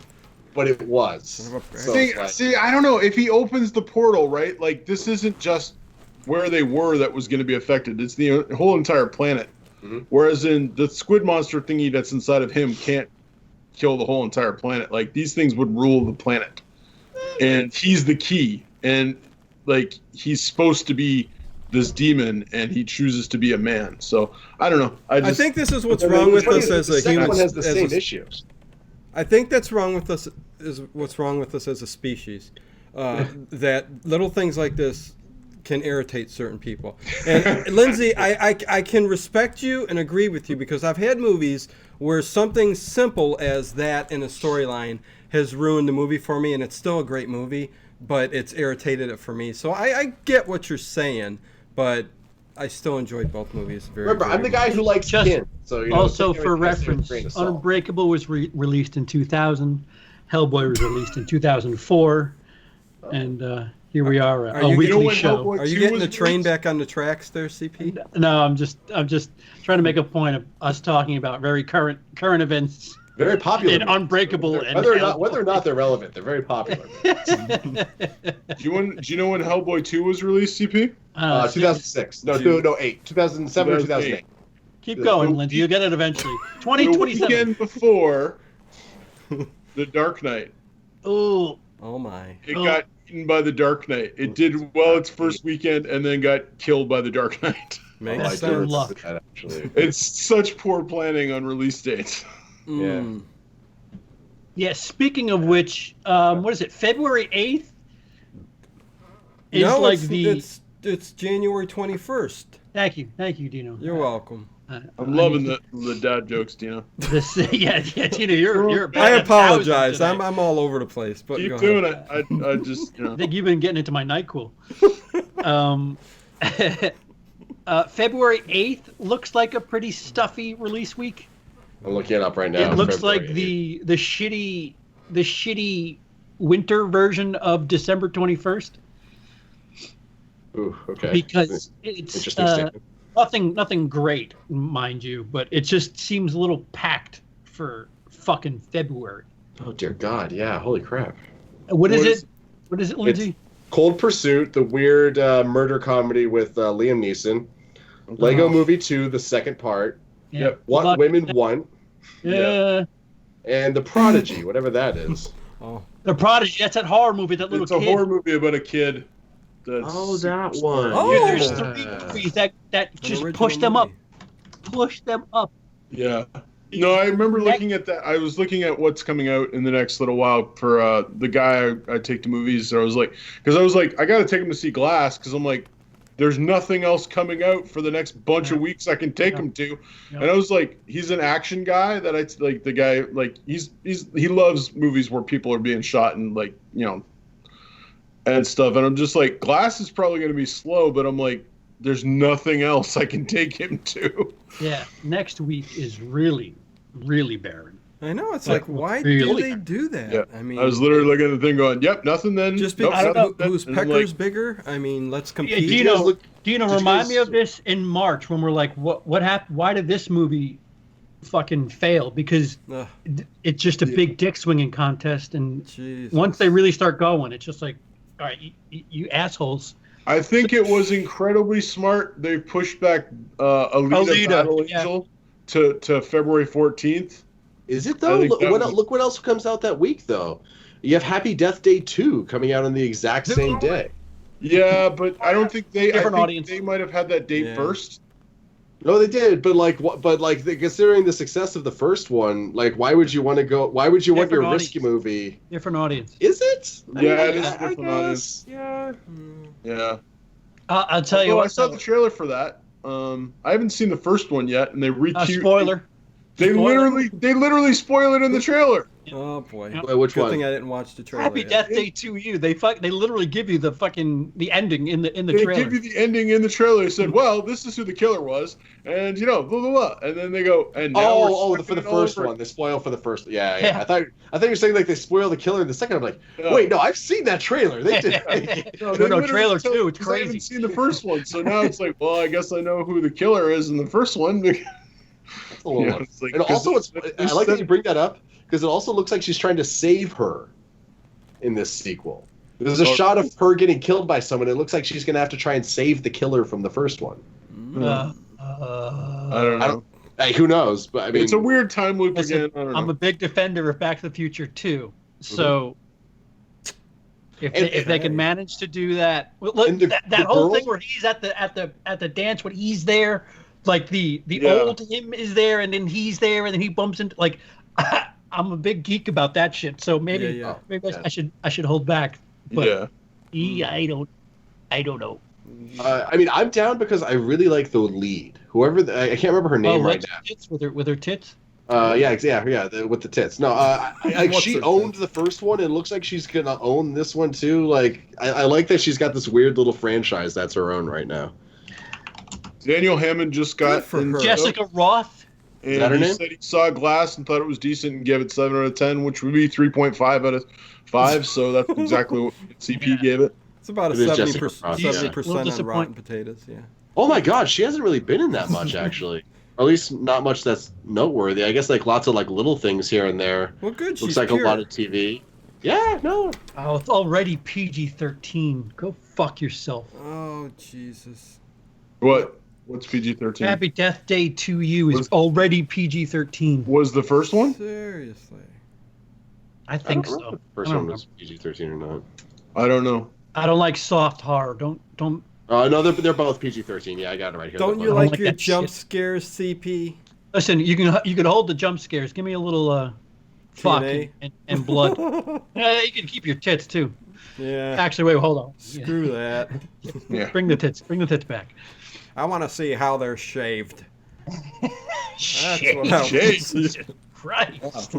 but it was. So it's like- see, I don't know if he opens the portal, right? Like this isn't just where they were that was going to be affected. It's the whole entire planet. Whereas in the squid monster thingy that's inside of him can't kill the whole entire planet. Like, these things would rule the planet. And he's the key. And, like, he's supposed to be this demon, and he chooses to be a man. So, I don't know. I think this is what's wrong with us as a human. One has the same issues. I think that's wrong with us. Is what's wrong with us as a species. That little things like this can irritate certain people. And Lindsey, I can respect you and agree with you, because I've had movies where something simple as that in a storyline has ruined the movie for me, and it's still a great movie, but it's irritated it for me. So I get what you're saying, but I still enjoyed both movies. Remember, I'm the guy who likes kin. So, you know, also, for reference, Unbreakable was released in 2000. Hellboy was released in 2004. And here we are, a weekly show. Are you getting the train back on the tracks there, CP? No, I'm just trying to make a point of us talking about very current events. Very popular. And Unbreakable. And whether or not they're relevant, they're very popular. Do you know when Hellboy 2 was released, CP? 2006. No, 8. 2007 or 2008. Keep going, Lindsey. You'll get it eventually. 2027. The weekend before The Dark Knight. Oh my. It got eaten by The Dark Knight. It did well its first weekend and then got killed by The Dark Knight. Makes sense. Luck. It's such poor planning on release dates. Yeah. Yeah, speaking of which, what is it, February 8th? It's January 21st. Thank you, Dino. You're welcome. I'm loving the dad jokes, Dino. Yeah, Dino, you're I apologize. I'm all over the place. But keep doing it. I just, I think you've been getting into my NyQuil. February 8th looks like a pretty stuffy release week. I'm looking it up right now. It looks like the shitty winter version of December 21st. Ooh, okay. Because it's nothing great, mind you, but it just seems a little packed for fucking February. Oh dear God, yeah, holy crap. What is it, Lindsey? It's Cold Pursuit, the weird murder comedy with Liam Neeson. Lego Movie 2, the second part. Yeah. Yep. What Women Want. Yeah. And The Prodigy, whatever that is. Oh. The Prodigy, that's that horror movie, that little kid. It's a horror movie about a kid. That one. Oh, there's 3 movies that just push them up. Push them up. Yeah. No, I remember looking at that. I was looking at what's coming out in the next little while for the guy I take to movies. So I was like, I got to take him to see Glass, because I'm like, there's nothing else coming out for the next bunch of weeks I can take him to. And I was like, he's an action guy that I like. The guy, like, he loves movies where people are being shot and, like, you know, and stuff. And I'm just like, Glass is probably going to be slow, but I'm like, there's nothing else I can take him to. Yeah, next week is really, really barren. I know, it's like why do they do that? Yeah. I mean, I was literally looking at the thing going, yep, nothing then. Just because whose pecker's bigger? I mean, let's compete. Yeah, Dino, remind me of this in March when we're like, what happened? Why did this movie fucking fail? Because it's just a big dick swinging contest, and once they really start going, it's just like, all right, you assholes. I think it was incredibly smart. They pushed back Alita Battle Angel to February 14th. Is it though? Look what else comes out that week though. You have Happy Death Day 2 coming out on the exact same day. Yeah, but I don't think they. Audience. They might have had that date first. No, they did, but considering the success of the first one, like, why would you want to go? Why would you want your risky movie? Different audience. Is it? Yeah, it is a different audience. Yeah. Yeah. I'll tell you what. I saw the trailer for that. I haven't seen the first one yet, and they spoiler. They literally spoil it in the trailer. Oh boy! Wait, which Good one? thing I didn't watch the trailer. Happy Death Day to you. They literally give you the ending in the they trailer. They give you the ending in the trailer. They said, "Well, this is who the killer was," and blah blah blah. And then they go, "And now for the first one, they spoil for the first." Yeah. I thought you were saying like they spoil the killer in the second. I'm like, wait, no, I've seen that trailer. They did. no, trailer too. It's crazy. I haven't seen the first one, so now it's like, well, I guess I know who the killer is in the first one. And also, I like that you bring that up because it also looks like she's trying to save her in this sequel. There's a shot of her getting killed by someone. It looks like she's going to have to try and save the killer from the first one. I don't know. Hey, who knows? But I mean, it's a weird time loop Listen, again. I don't know. I'm a big defender of Back to the Future 2. So if they can manage to do that, look, that whole thing where he's at the dance when he's there, like the old him is there and then he's there and then he bumps into like. I'm a big geek about that shit, so maybe I should hold back. But I don't know. I mean, I'm down because I really like the lead. Whoever I can't remember her name right now. Tits with her tits. With the tits. No, she owned the first one. It looks like she's gonna own this one too. Like, I like that she's got this weird little franchise that's her own right now. Daniel Hammond just got Jessica Roth. And is that her name? Said he saw Glass and thought it was decent and gave it 7 out of 10, which would be 3.5 out of 5. So that's exactly what CP gave it. It's about a 70% on Rotten Potatoes. Yeah. Oh my God, she hasn't really been in that much actually. Or at least not much that's noteworthy. I guess like lots of like little things here and there. Well, good. Looks like a lot of TV. Yeah, no. Oh, it's already PG-13. Go fuck yourself. Oh Jesus. What? What's PG-13? Happy Death Day to You is already PG-13. Was the first one? Seriously. I think so. If the first one was PG-13 or not. I don't know. I don't like soft horror. Don't. No, they're both PG-13. Yeah, I got it right here. Don't you like your jump scares, CP? Listen, you can hold the jump scares. Give me a little fuck and blood. You can keep your tits too. Yeah. Actually, wait, hold on. Screw that. Yeah. Bring the tits back. I want to see how they're shaved. That's what I Jesus Christ.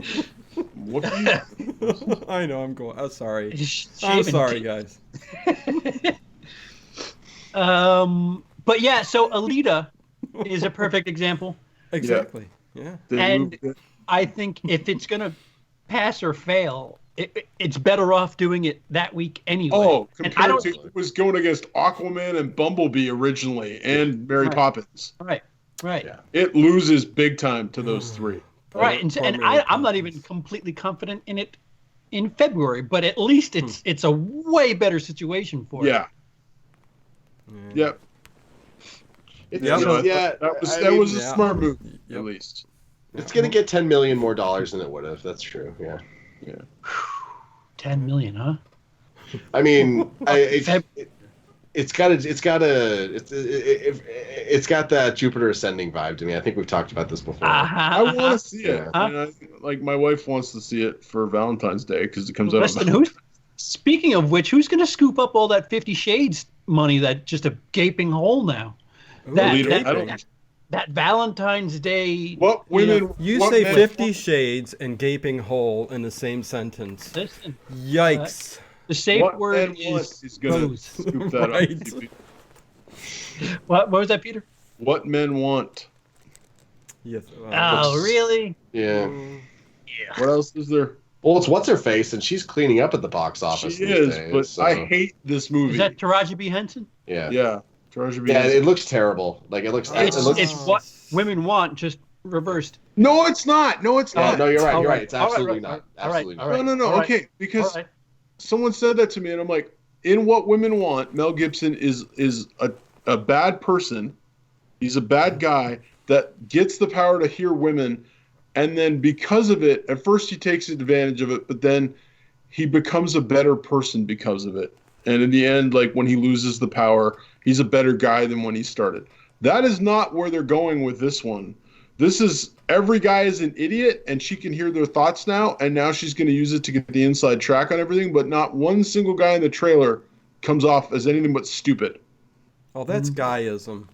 What are you... I know, I'm going. I'm sorry. I'm sorry, guys. But yeah, so Alita is a perfect example. Exactly. Yeah. And I think if it's going to pass or fail, it's better off doing it that week anyway. Oh, compared to it was going against Aquaman and Bumblebee originally, and Mary Poppins. Right. Yeah. It loses big time to those three. Right, and I'm not even completely confident in it in February, but at least it's a way better situation for it. Yeah. Yep. That was a smart move, at least. It's gonna get $10 million more than it would have. That's true. Yeah. 10 million, huh? I mean, it's got that Jupiter Ascending vibe to me. I think we've talked about this before. I want to see it. Like my wife wants to see it for Valentine's Day because it comes out. Speaking of which, who's going to scoop up all that 50 Shades money? That just a gaping hole now. That Valentine's Day. What women? You say 50 Shades and gaping hole in the same sentence. Listen, yikes. The safe word is going to scoop that up. What was that, Peter? What men want. Yes. Really? Yeah. What else is there? Well, it's What's-Her-Face, and she's cleaning up at the box office. She is, but so. I hate this movie. Is that Taraji B. Henson? Yeah. Yeah. Yeah, it looks terrible. Like it looks. It's what women want, just reversed. No, it's not. No, it's not. No, you're right. You're right. It's absolutely not. Absolutely not. No. Okay, because someone said that to me, and I'm like, in What Women Want, Mel Gibson is a bad person. He's a bad guy that gets the power to hear women, and then because of it, at first he takes advantage of it, but then he becomes a better person because of it. And in the end, like when he loses the power, he's a better guy than when he started. That is not where they're going with this one. This is every guy is an idiot, and she can hear their thoughts now, and now she's going to use it to get the inside track on everything, but not one single guy in the trailer comes off as anything but stupid. Oh, that's guyism.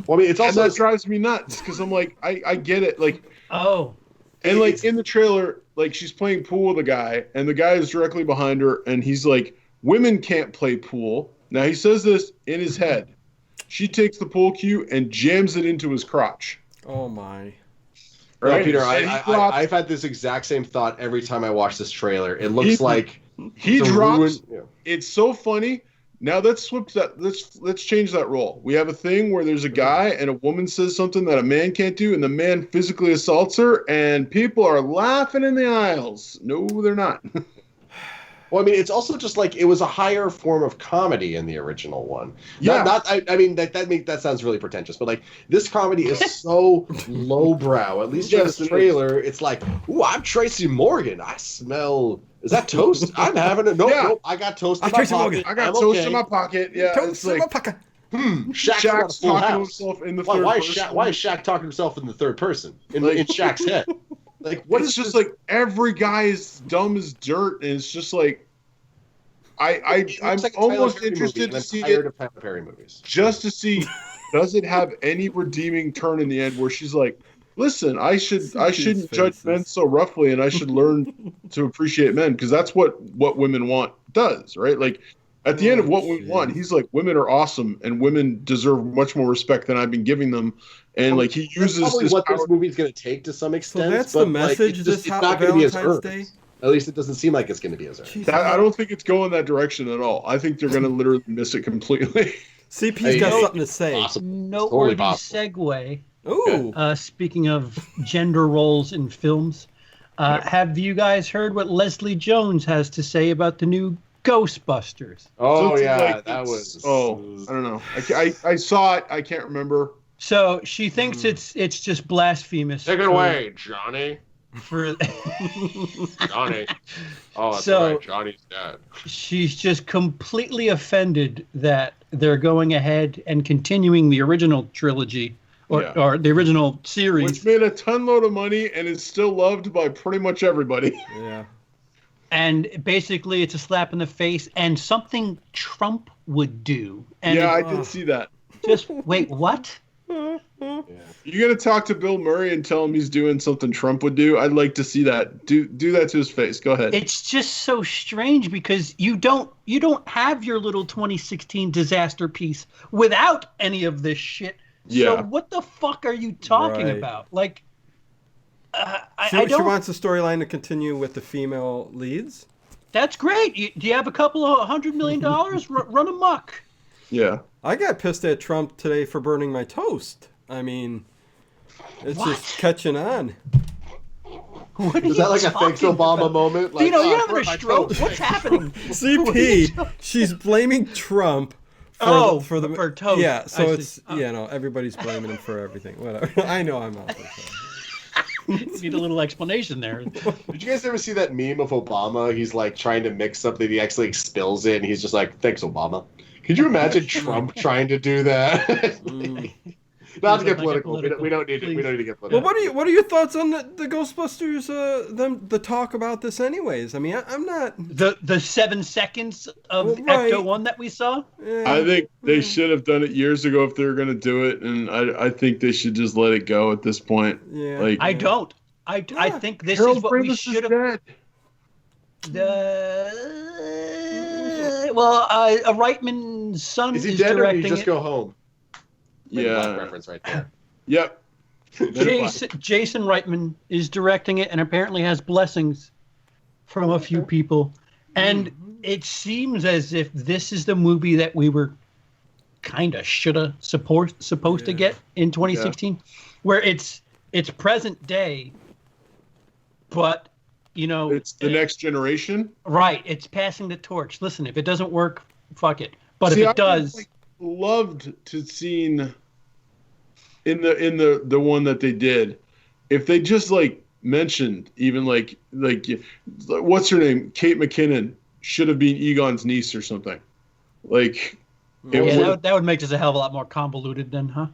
Well, I mean, it's also that drives me nuts because I'm like, I get it. Like, and like in the trailer, like she's playing pool with a guy, and the guy is directly behind her, and he's like, women can't play pool. Now he says this in his head. She takes the pool cue and jams it into his crotch. Oh my! Right, no, Peter. I've had this exact same thought every time I watch this trailer. It looks like he drops. It's so funny. Now let's flip that. Let's change that role. We have a thing where there's a guy and a woman says something that a man can't do, and the man physically assaults her, and people are laughing in the aisles. No, they're not. Well, I mean, it's also just like it was a higher form of comedy in the original one. Yeah. I mean, that sounds really pretentious, but like this comedy is so lowbrow. At least in this trailer, it's like, ooh, I'm Tracy Morgan. I smell. Is that toast? I'm having it. Nope, I got toast in my pocket. I got toast in my pocket. Yeah, toast in my pocket. Shaq's talking to himself in the third person. Why is Shaq talking to himself in the third person in Shaq's head? Like, what is just like every guy is dumb as dirt, and it's just like I'm like almost interested to see it. Tyler Perry movies. Just to see, does it have any redeeming turn in the end where she's like, "Listen, I shouldn't judge men so roughly, and I should learn to appreciate men because that's what women want does, right?" Like at the end of What We Want, he's like, "Women are awesome, and women deserve much more respect than I've been giving them." And like he uses probably this what power. this movie's going to take to some extent. So that's but the message. Like, This it's not going to be as earned. Day. At least it doesn't seem like it's going to be as earned. I don't think it's going that direction at all. I think they're going to literally miss it completely. CP's got something to say. Noteworthy segue. Ooh. Speaking of gender roles in films, have you guys heard what Leslie Jones has to say about the new Ghostbusters? Oh, So yeah, like, that was... Oh, I don't know. I saw it. I can't remember. So she thinks it's just blasphemous. Take it away, Johnny. For Johnny. Oh, that's So- right. Johnny's dead. she's just completely offended that they're going ahead and continuing the original trilogy or the original series. Which made a ton load of money and is still loved by pretty much everybody. Yeah. And basically, it's a slap in the face and something Trump would do. And Yeah, I did see that. just wait, what? You're gonna talk to Bill Murray and tell him he's doing something Trump would do? I'd like to see that. Do that to his face. Go ahead. It's just so strange because you don't have your little 2016 disaster piece without any of this shit. Yeah. So what the fuck are you talking Right. about? Like, I She don't. wants the storyline to continue with the female leads. That's great. Do you have a couple of $100 million? Run amok. Yeah. I got pissed at Trump today for burning my toast. I mean, it's just catching on. What Is that like a thanks Obama moment? Like, Dino, you're oh, having a my stroke. toast. What's happening? CP, she's blaming Trump for the for toast. Yeah, so I it's see. everybody's blaming him for everything. Whatever. I know I'm out there. Need a little explanation there. Did you guys ever see that meme of Obama? He's like trying to mix something, he actually spills it, and he's just like, "Thanks, Obama." Could you imagine Trump trying to do that? Not to get political. We don't need to get political. Well, what are your thoughts on the Ghostbusters? The talk about this, anyways. I mean, I'm not The 7 seconds of right. Ecto 1 that we saw. I think they should have done it years ago if they were going to do it, and I think they should just let it go at this point. Yeah. Like, I don't. I think this Harold is what we Ramis should is have. dead. Reitman's son Is he is dead or did directing he just it. go home? Big black Yeah. reference right there. Yep. Jason Reitman is directing it and apparently has blessings from a few people. And it seems as if this is the movie that we were kind of supposed to get in 2016, where it's present day, but It's the next generation. right, it's passing the torch. Listen, if it doesn't work, fuck it. But See, if I it does, would've, loved to seen in the one that they did, if they just mentioned even like what's her name, Kate McKinnon should have been Egon's niece or something. Like, that would make this a hell of a lot more convoluted then, huh?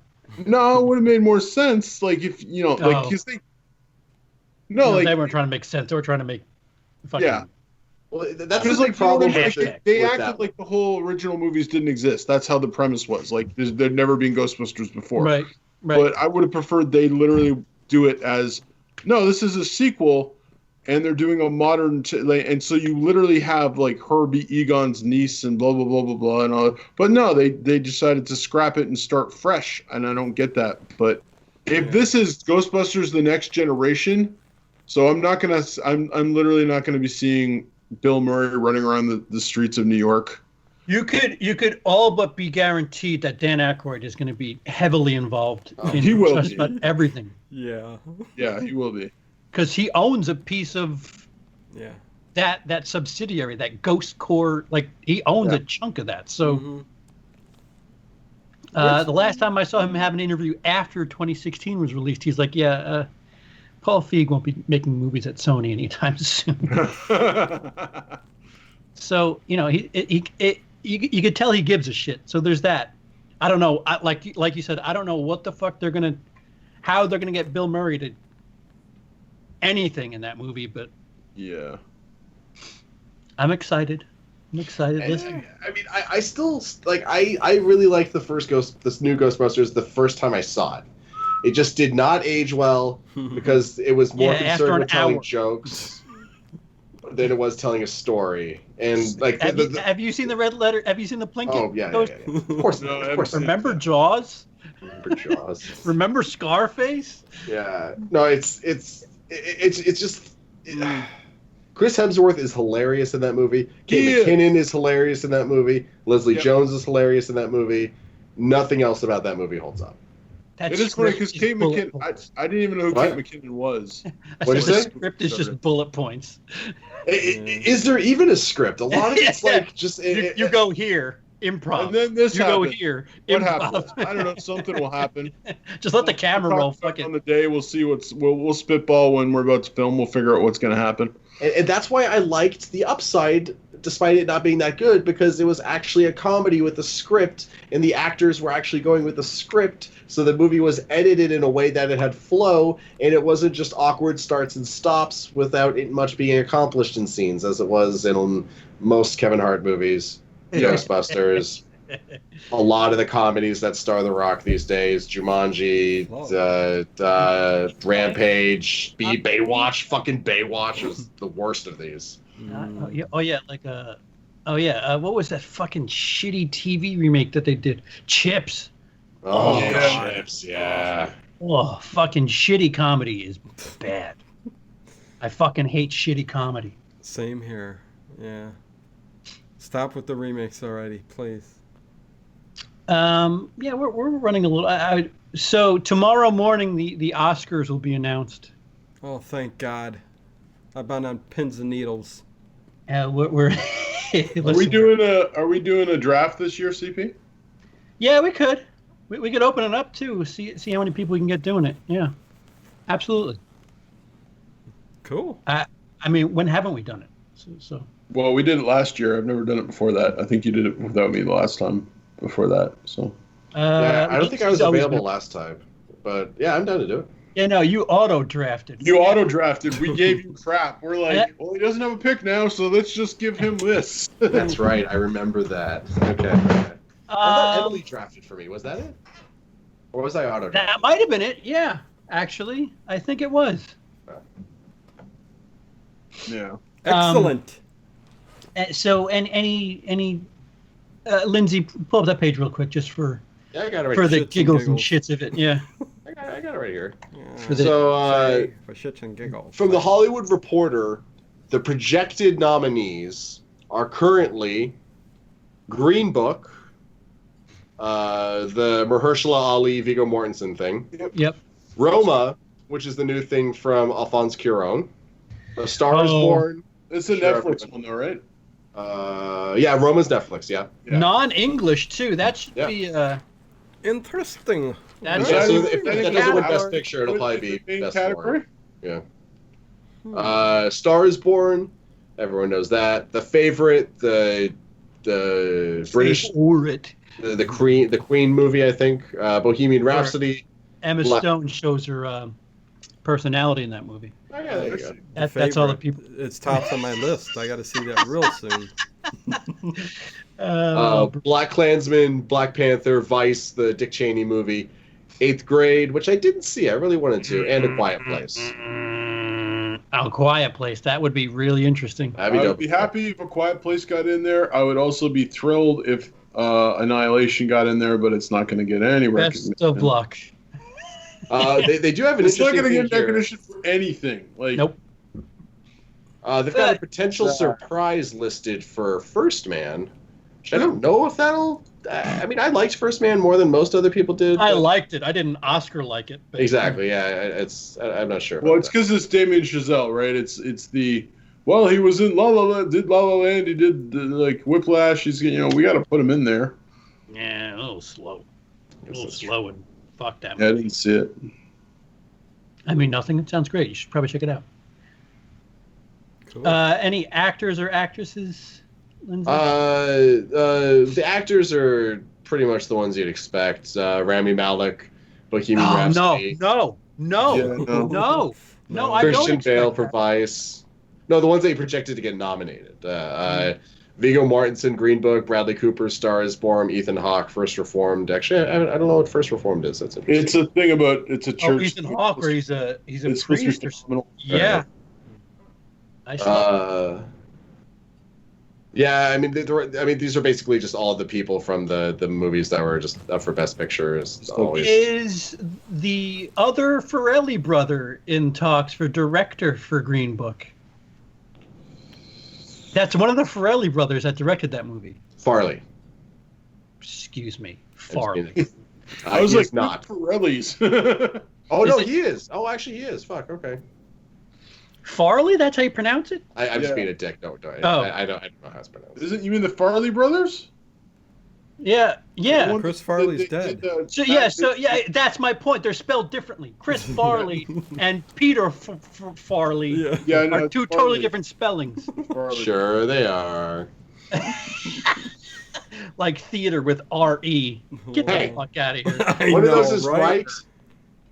No, it would have made more sense. Like if because they they weren't trying to make sense. They were trying to make fucking. Yeah. Well, that's the Because big problem. they acted like the whole original movies didn't exist. That's how the premise was. Like there'd never been Ghostbusters before. Right. But I would have preferred they literally do it as, no, this is a sequel, and they're doing a modern, and so you literally have her be Egon's niece and blah blah blah blah blah and all. But no, they decided to scrap it and start fresh, and I don't get that. But if this is Ghostbusters: The Next Generation, so I'm literally not gonna be seeing Bill Murray running around the streets of New York. You could all but be guaranteed that Dan Aykroyd is going to be heavily involved in He will just be. about everything. Yeah. Yeah, he will be. Because he owns a piece of that subsidiary, that Ghost Core, like he owns a chunk of that. So the last time I saw him have an interview after 2016 was released, he's like, Paul Feig won't be making movies at Sony anytime soon. So you could tell he gives a shit. So there's that. I don't know. Like you said, I don't know what the fuck how they're gonna get Bill Murray to anything in that movie, but yeah, I'm excited. Listen, I mean, I still like. I really liked this new Ghostbusters the first time I saw it. It just did not age well because it was more concerned with telling jokes than it was telling a story. And like, have you seen the Red Letter? Have you seen the Plinkett? Oh yeah. Of course, of course. Remember Jaws? Remember Jaws? Remember Scarface? Yeah. No, it's just. Chris Hemsworth is hilarious in that movie. Kate McKinnon is hilarious in that movie. Leslie Jones is hilarious in that movie. Nothing else about that movie holds up. It is funny because Kate McKinnon. I didn't even know who Kate McKinnon was. What did you say? The script is just bullet points. Is there even a script? A lot of it's like just you go here, improv. And then this go here. What improv. happens? I don't know. Something will happen. Just let the camera roll. Fuck it. On the day, we'll see we'll spitball when we're about to film. We'll figure out what's going to happen. And that's why I liked The Upside, despite it not being that good, because it was actually a comedy with a script, and the actors were actually going with the script, so the movie was edited in a way that it had flow, and it wasn't just awkward starts and stops without it much being accomplished in scenes, as it was in most Kevin Hart movies, Ghostbusters, a lot of the comedies that star The Rock these days, Jumanji, Rampage, Baywatch. Fucking Baywatch was the worst of these. What was that fucking shitty TV remake that they did? Chips. Chips, yeah. Oh, fucking shitty comedy is bad. I fucking hate shitty comedy. Same here. Yeah. Stop with the remakes already, please. We're running a little. So tomorrow morning, the Oscars will be announced. Oh, thank God! I've been on pins and needles. We're Are we doing a draft this year, CP? Yeah, we could. We could open it up too. See how many people we can get doing it. Yeah, absolutely. Cool. I mean, when haven't we done it? So. Well, we did it last year. I've never done it before that. I think you did it without me the last time before that. So. I don't think I was available last time, but yeah, I'm down to do it. Yeah, no, you auto-drafted. You auto-drafted. We gave you crap. We're like, well, he doesn't have a pick now, so let's just give him this. That's right. I remember that. Okay. I thought Emily drafted for me. Was that it? Or was I auto-drafted? That might have been it. Yeah, actually, I think it was. Yeah. Excellent. So, any Lindsey, pull up that page real quick, just for I got it right for the shits giggles and and shits of it. Yeah. I got it right here. Yeah. For shits and giggles. From the Hollywood Reporter, the projected nominees are currently Green Book, the Mahershala Ali Viggo Mortensen thing. Yep. Roma, which is the new thing from Alphonse Cuarón. A Star is Born. It's a Netflix one, though, right? Roma's Netflix. Yeah. Non-English too. That should be. Interesting. That's so if that doesn't win Best Picture, it'll probably be Best category. Foreign. Yeah. Star is Born. Everyone knows that. The Favorite, the British, the Queen movie, I think. Bohemian Rhapsody. Emma Stone shows her personality in that movie. Oh, yeah, there you go. That's all the people. It's tops on my list. I got to see that real soon. Black Klansman, Black Panther, Vice, the Dick Cheney movie, 8th Grade, which I didn't see. I really wanted to, and A Quiet Place. A Quiet Place. That would be really interesting. I would be happy if A Quiet Place got in there. I would also be thrilled if Annihilation got in there, but it's not going to get any recognition. Best of luck. They do have an it's interesting. It's not going to get recognition for anything. Nope. They've got a potential surprise listed for First Man. Which I don't know if that'll. I mean, I liked First Man more than most other people did. I liked it. I didn't Oscar like it. Exactly. Yeah. I'm not sure. Well, it's because it's Damien Chazelle, right? It's the Well, he was in La La Land. Did La La Land? He did like Whiplash. He's we got to put him in there. Yeah, a little slow. A little slow and fuck that. Yeah, I didn't see it. I mean, nothing. It sounds great. You should probably check it out. Cool. Any actors or actresses, Lindsay? The actors are pretty much the ones you'd expect. Rami Malek, Bohemian Rhapsody. No. Yeah, no. I don't Christian expect Bale that. for Vice. No, the ones that he projected to get nominated. Viggo Mortensen, Green Book, Bradley Cooper, Star is Born, Ethan Hawke, First Reformed. Actually, I don't know what First Reformed is. That's interesting. It's a thing about it's a church. Ethan Hawke, or he's a It's priest or something. Yeah. I saw. Yeah, I mean, these are basically just all of the people from the movies that were just up for Best Picture. Is the other Farrelly brother in talks for director for Green Book? That's one of the Farrelly brothers that directed that movie. Farley. Excuse me, Farley. I was like, not Pirelli's. Oh no, he is. Oh, actually, he is. Fuck. Okay. Farley? That's how you pronounce it? I'm just being a dick. No, I don't know how it's pronounced. Isn't you mean the Farley brothers? Yeah. Chris Farley's dead. So that's my point. They're spelled differently. Chris Farley and Peter Farley are two totally different spellings. Sure, they are. Like theater with R-E. Get the fuck out of here. One of those is right,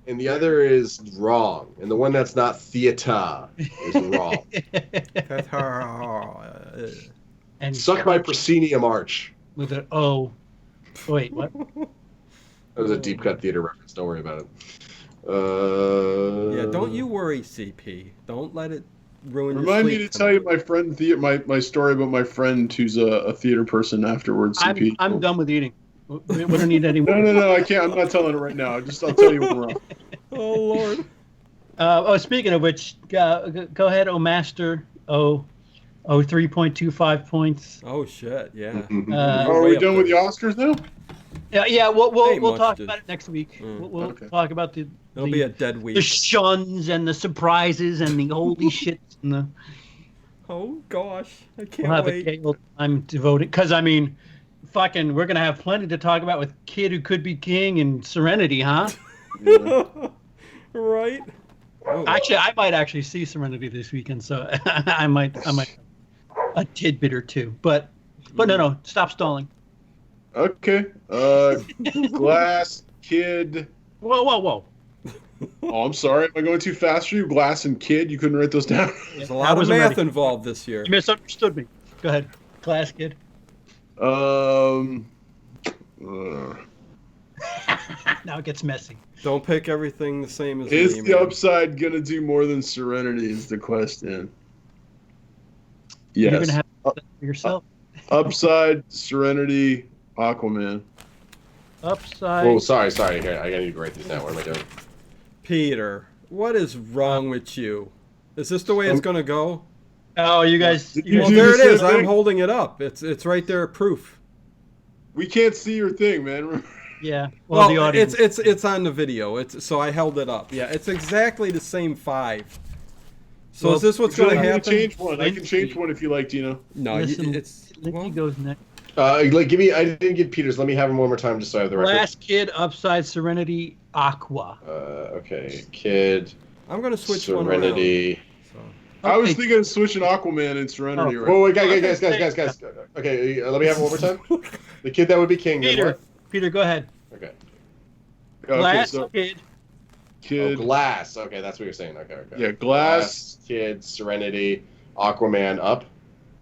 and the other is wrong. And the one that's not theater is wrong. And Suck my proscenium arch. with an O. Wait, what? That was a deep cut theater reference. Don't worry about it. Yeah, don't you worry, CP. Don't let it ruin your Remind me sleep to tell you my friend my story about my friend who's a theater person afterwards. CP. I'm done with eating. We don't need any more. No, I can't. I'm not telling it right now. I'll tell you when we're off. Oh, Lord. Speaking of which, go ahead, Master. 3.25 points. Oh, shit, yeah. Are we done with the Oscars now? Yeah. We'll much talk to- about it next week. We'll Okay. talk about the It'll be a dead week. the shuns and the surprises and the holy shit and the. Oh, gosh. I can't We'll have wait. a gale time devoted because I mean, fucking, we're gonna have plenty to talk about with Kid Who Could Be King and Serenity, huh? Right? Oh. Actually, I might actually see Serenity this weekend, so I might a tidbit or two, but no, stop stalling. Okay. Glass, Kid. Whoa. Oh, I'm sorry. Am I going too fast for you? Glass and Kid. You couldn't write those down. There's a lot of math involved this year. You misunderstood me. Go ahead, Glass Kid. Uh, Now it gets messy. Don't pick everything the same as Is me, the man. upside gonna do more than Serenity? Is the question. You're Yes. gonna have that for yourself. Upside, Serenity, Aquaman. Upside. Oh, sorry. Here, I need to write these down. What am I doing? Peter, what is wrong with you? Is this the way it's going to go? Oh, you guys. Did you Well, do there the it is. same I'm thing? holding it up. It's right there, proof. We can't see your thing, man. yeah. Well, the audience. it's on the video. So I held it up. Yeah, it's exactly the same 5. So Well, is this what's I going to can happen? change one. I can change one if you like, Dino. No, Listen, it's Lindsay goes next. Give me. I didn't get Peter's. Let me have him one more time, just so I have the record. Glass Kid, Upside, Serenity, Aqua. Okay, Kid, I'm going to switch Serenity. one around. I was Okay. thinking of switching Aquaman and Serenity. Right? Whoa, wait, guys. Okay, let me have it one more time. The kid that would be king. then what? Peter, go ahead. Okay. Okay, Glass so Kid. Kid. Oh, Glass. Okay, that's what you're saying. Okay. Yeah, Glass. Kid, Serenity, Aquaman, up.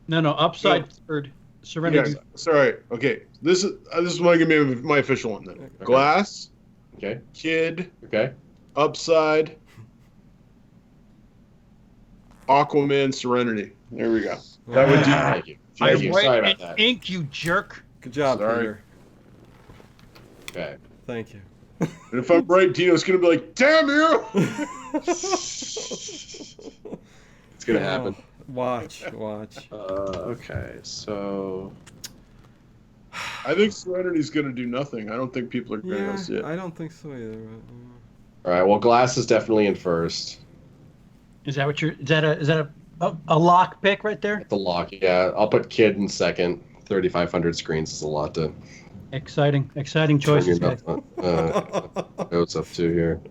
No, Upside, third. Serenity. Yes, sorry. Okay, this is my gonna be my official one then. Okay. Glass, Okay. Kid, Okay. Upside, Aquaman, Serenity. There we go. That would do. Thank you. Thank you. Sorry about that. Ink, you jerk. Good job, Sorry. Peter. Okay. Thank you. And if I'm right, Dino's gonna be like, "Damn you!" It's gonna happen. Watch. Okay. So. I think Serenity's gonna do nothing. I don't think people are gonna Yeah, go see it. I don't think so either. All right. Well, Glass is definitely in first. Is that what you're? Is that a A lock pick right there. The lock, yeah. I'll put Kid in second. 3,500 screens is a lot to. Exciting choices, guys. What's up to here?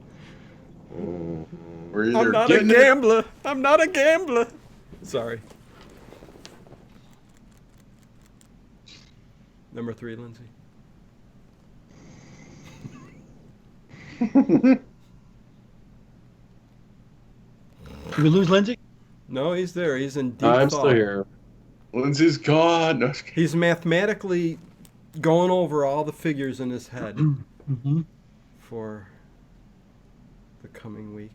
We're either I'm not a getting it- gambler. I'm not a gambler. Sorry. Number 3, Lindsay. Did we lose Lindsay? No, he's there. He's in deep I'm thought. still here. Lindsay's gone. No, He's mathematically going over all the figures in his head Mm-hmm. for the coming week.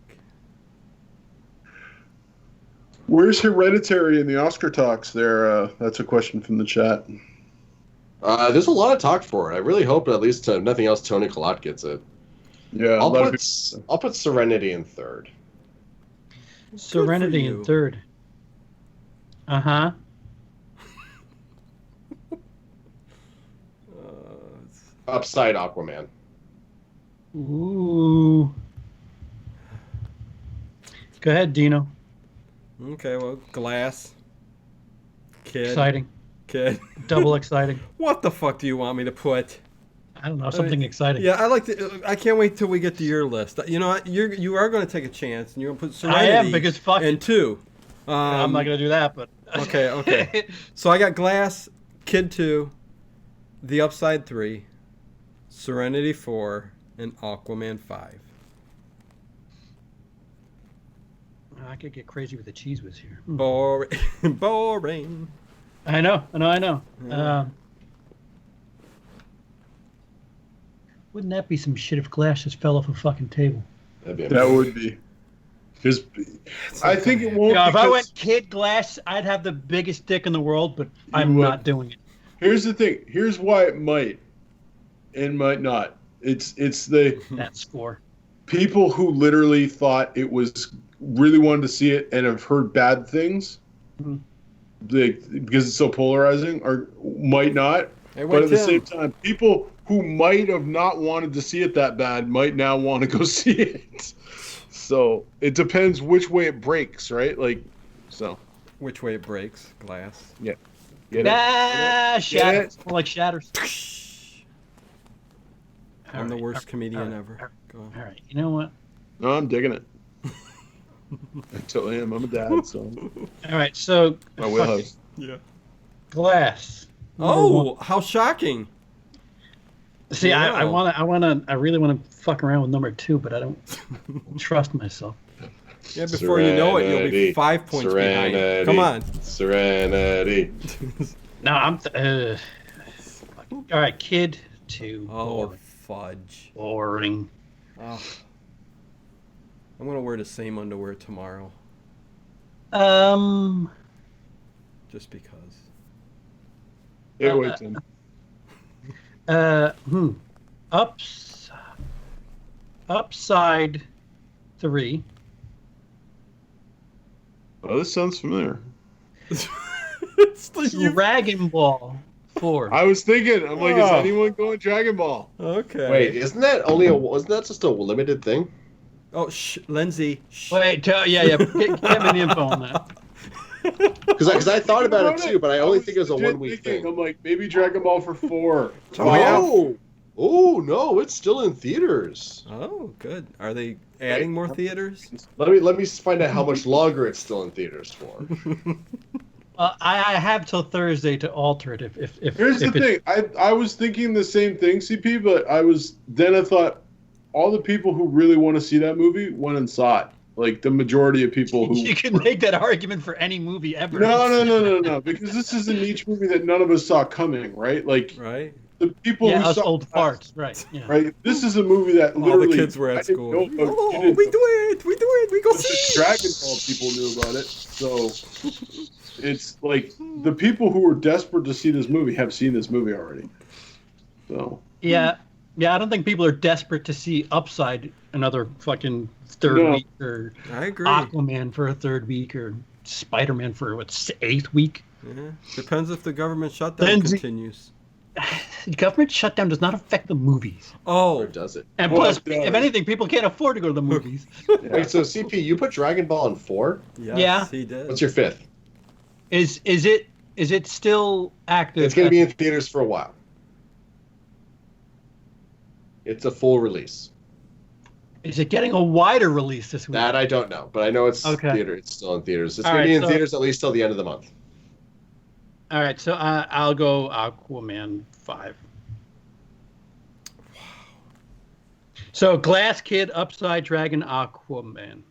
where's Hereditary in the Oscar talks there? That's a question from the chat. There's a lot of talk for it. I really hope, at least if nothing else, Tony Collette gets it. Yeah, I'll put Serenity in third. Serenity in third. Uh-huh. Upside Aquaman. Ooh. Go ahead, Dino. Okay, well, Glass. Kid. Exciting. Kid. Double exciting. What the fuck do you want me to put? I don't know, something exciting. Yeah, I can't wait till we get to your list. You know what? You are going to take a chance, and you're going to put Serenity. I am, because fuck and 2. I'm not going to do that, but... Okay. So I got Glass, Kid 2, The Upside 3, Serenity 4, and Aquaman 5. I could get crazy with the cheese whiz here. Boring. Boring. I know. Yeah. Wouldn't that be some shit if Glass just fell off a fucking table? That would be. Because I think it won't. If I because- went Kid Glass, I'd have the biggest dick in the world, but I'm would. not doing it. Here's the thing. Here's why it might and might not. It's the That score. people who literally thought it was really wanted to see it and have heard bad things, Mhm. because it's so polarizing, or might not. Hey, But at the Tim. same time, people who might have not wanted to see it that bad might now want to go see it. So it depends which way it breaks, right? Like, so. Which way it breaks? Glass. Get it? Ah, shatters. More like shatters. I'm the All right, worst comedian all ever. Go on. All right, you know what? No, I'm digging it. I totally am. I'm a dad, so All right, so my fuck wheelhouse. it. Yeah. Glass. Number Oh, one. how shocking! See, Yeah. I really want to fuck around with number 2, but I don't trust myself. Yeah, before you know it, you'll be 5 points behind. Serenity. Come on. Serenity. No, I'm. All right, Kid 2. Oh, fudge. Boring. Oh. I'm gonna wear the same underwear tomorrow, just because. Yeah, wait, Tim. Upside 3. Oh, this sounds familiar. It's the Dragon Ball 4. I was thinking, I'm like, is Oh. anyone going Dragon Ball? Okay. Wait, isn't that just a limited thing? Oh, Lindsay. Wait, get me the info on that. Because I thought about it too, but I only think it was a legit 1 week thinking, thing. I'm like, maybe Dragon Ball for 4. Oh no, it's still in theaters. Oh, good. Are they adding more theaters? Let me find out how much longer it's still in theaters for. I have till Thursday to alter it. If Here's the thing. I was thinking the same thing, CP, but I thought all the people who really want to see that movie went and saw it. Like the majority of people who you can make that argument for any movie ever. No, because this is a niche movie that none of us saw coming, right? Like Right? the people who us saw old farts, right? Yeah. right? This is a movie that All literally the kids were I at didn't school. know about- you Oh, didn't we know. do it! We do it! We go The see Dragon Ball people knew about it, so it's like the people who were desperate to see this movie have seen this movie already. So Yeah. I don't think people are desperate to see Upside another fucking third No. week, or I agree. Aquaman for a third week, or Spider-Man for 8th week. Yeah. Depends if the government shutdown Lindsay. continues. government shutdown does not affect the movies. Oh, Or does it? And Well, plus, it does. if anything, people can't afford to go to the movies. Wait, so CP, you put Dragon Ball in 4? yes, Yeah. he did. What's your 5th? Is it still active? It's going to be in theaters for a while. It's a full release. Is it getting a wider release this week? That I don't know, but I know it's Okay. theater. It's still in theaters. It's All going to be right, in so- theaters at least till the end of the month. All right, so I'll go Aquaman 5. Wow. So Glass Kid, Upside Dragon, Aquaman.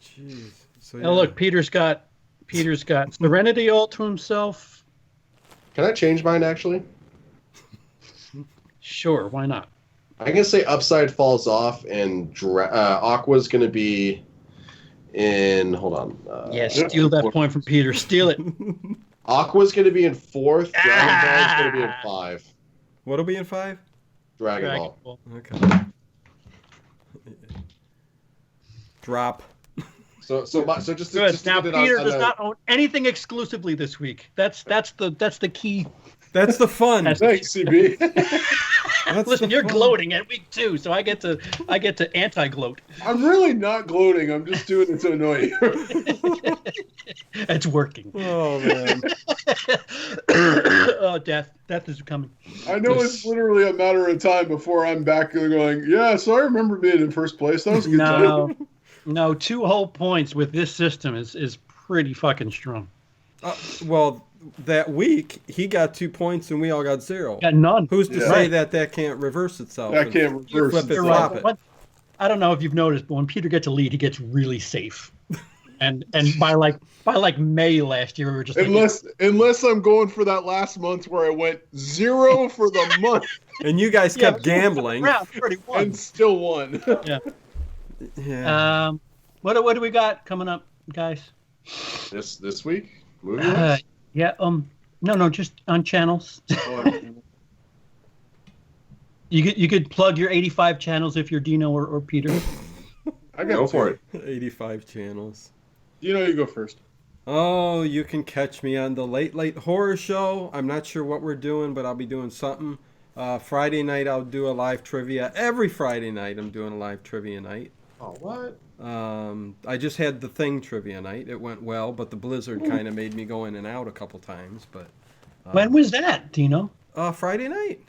Jeez. So, Now look, Peter's got Serenity all to himself. Can I change mine, actually? Sure, why not? I'm going to say Upside falls off, and Aqua's going to be in... Hold on. Yeah, steal that point from Peter. Steal it. Aqua's going to be in 4th. Dragon Ball's going to be in 5. What'll be in 5? Dragon Ball. Okay. Drop. So just Good. just Now to get it Peter on does the- not own anything exclusively this week. That's the key. That's the fun. Thanks, CB. That's Listen, the you're fun. gloating at week 2, so I get to anti-gloat. I'm really not gloating. I'm just doing it to annoy you. It's working. Oh man. Oh, death is coming. I know it's literally a matter of time before I'm back there going, yeah, so I remember being in first place. That was a good time. No, 2 whole points with this system is pretty fucking strong. Well, that week he got 2 points and we all got 0. Got none. Who's to Yeah. say that can't reverse itself? That and can't reverse flip it, You're flop right. it. But I don't know if you've noticed, but when Peter gets a lead, he gets really safe. And by May last year, we were just like, Unless I'm going for that last month where I went 0 for the month And you guys kept Yeah, gambling. round 31. and still won. Yeah. What do we got coming up, guys? This week? Movie wise? Yeah. No, just on channels. You could plug your 85 channels if you're Dino or Peter. I got Go for it. 85 channels. You know, you go first. Oh, you can catch me on the Late Late Horror Show. I'm not sure what we're doing, but I'll be doing something. Friday night, I'll do a live trivia. Every Friday night, I'm doing a live trivia night. Oh, what? I just had the Thing trivia night. It went well, but the blizzard kind of made me go in and out a couple times. But When was that, Dino? Friday night.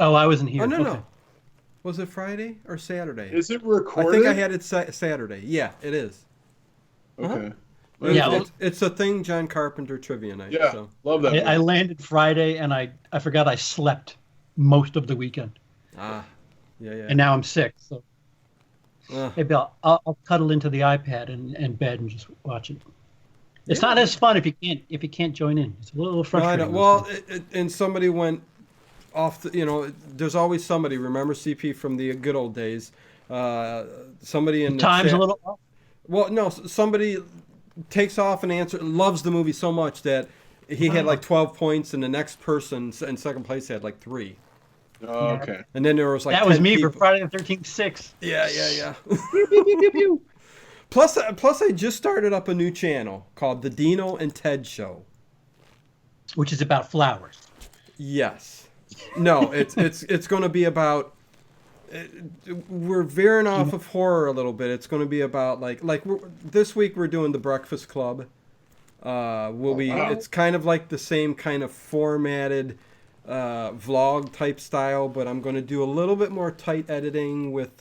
Oh, I wasn't here. Oh, no, Okay. no. Was it Friday or Saturday? Is it I recorded? think I had it Saturday. Yeah, it is. Okay. Yeah, It's a Thing John Carpenter trivia night. Yeah, So. love that. I landed Friday and I forgot I slept most of the weekend, Yeah. and now I'm sick. So maybe I'll cuddle into the iPad and bed and just watch it. It's not as fun if you can't join in. It's a little No, I frustrating. don't. Well, and somebody went off. There's always somebody. Remember CP from the good old days. Somebody in the time's chat- a little off. Well, no, somebody takes off and loves the movie so much that he had like 12 points, and the next person in second place had like 3. Oh, okay. And then there was like That was 10 me people. for Friday the 13th 6. Yeah. Plus, I just started up a new channel called the Dino and Ted Show. Which is about flowers. Yes. No, it's going to be about. We're veering off of horror a little bit. It's going to be about this week we're doing the Breakfast Club. It's kind of like the same kind of formatted vlog type style, but I'm going to do a little bit more tight editing with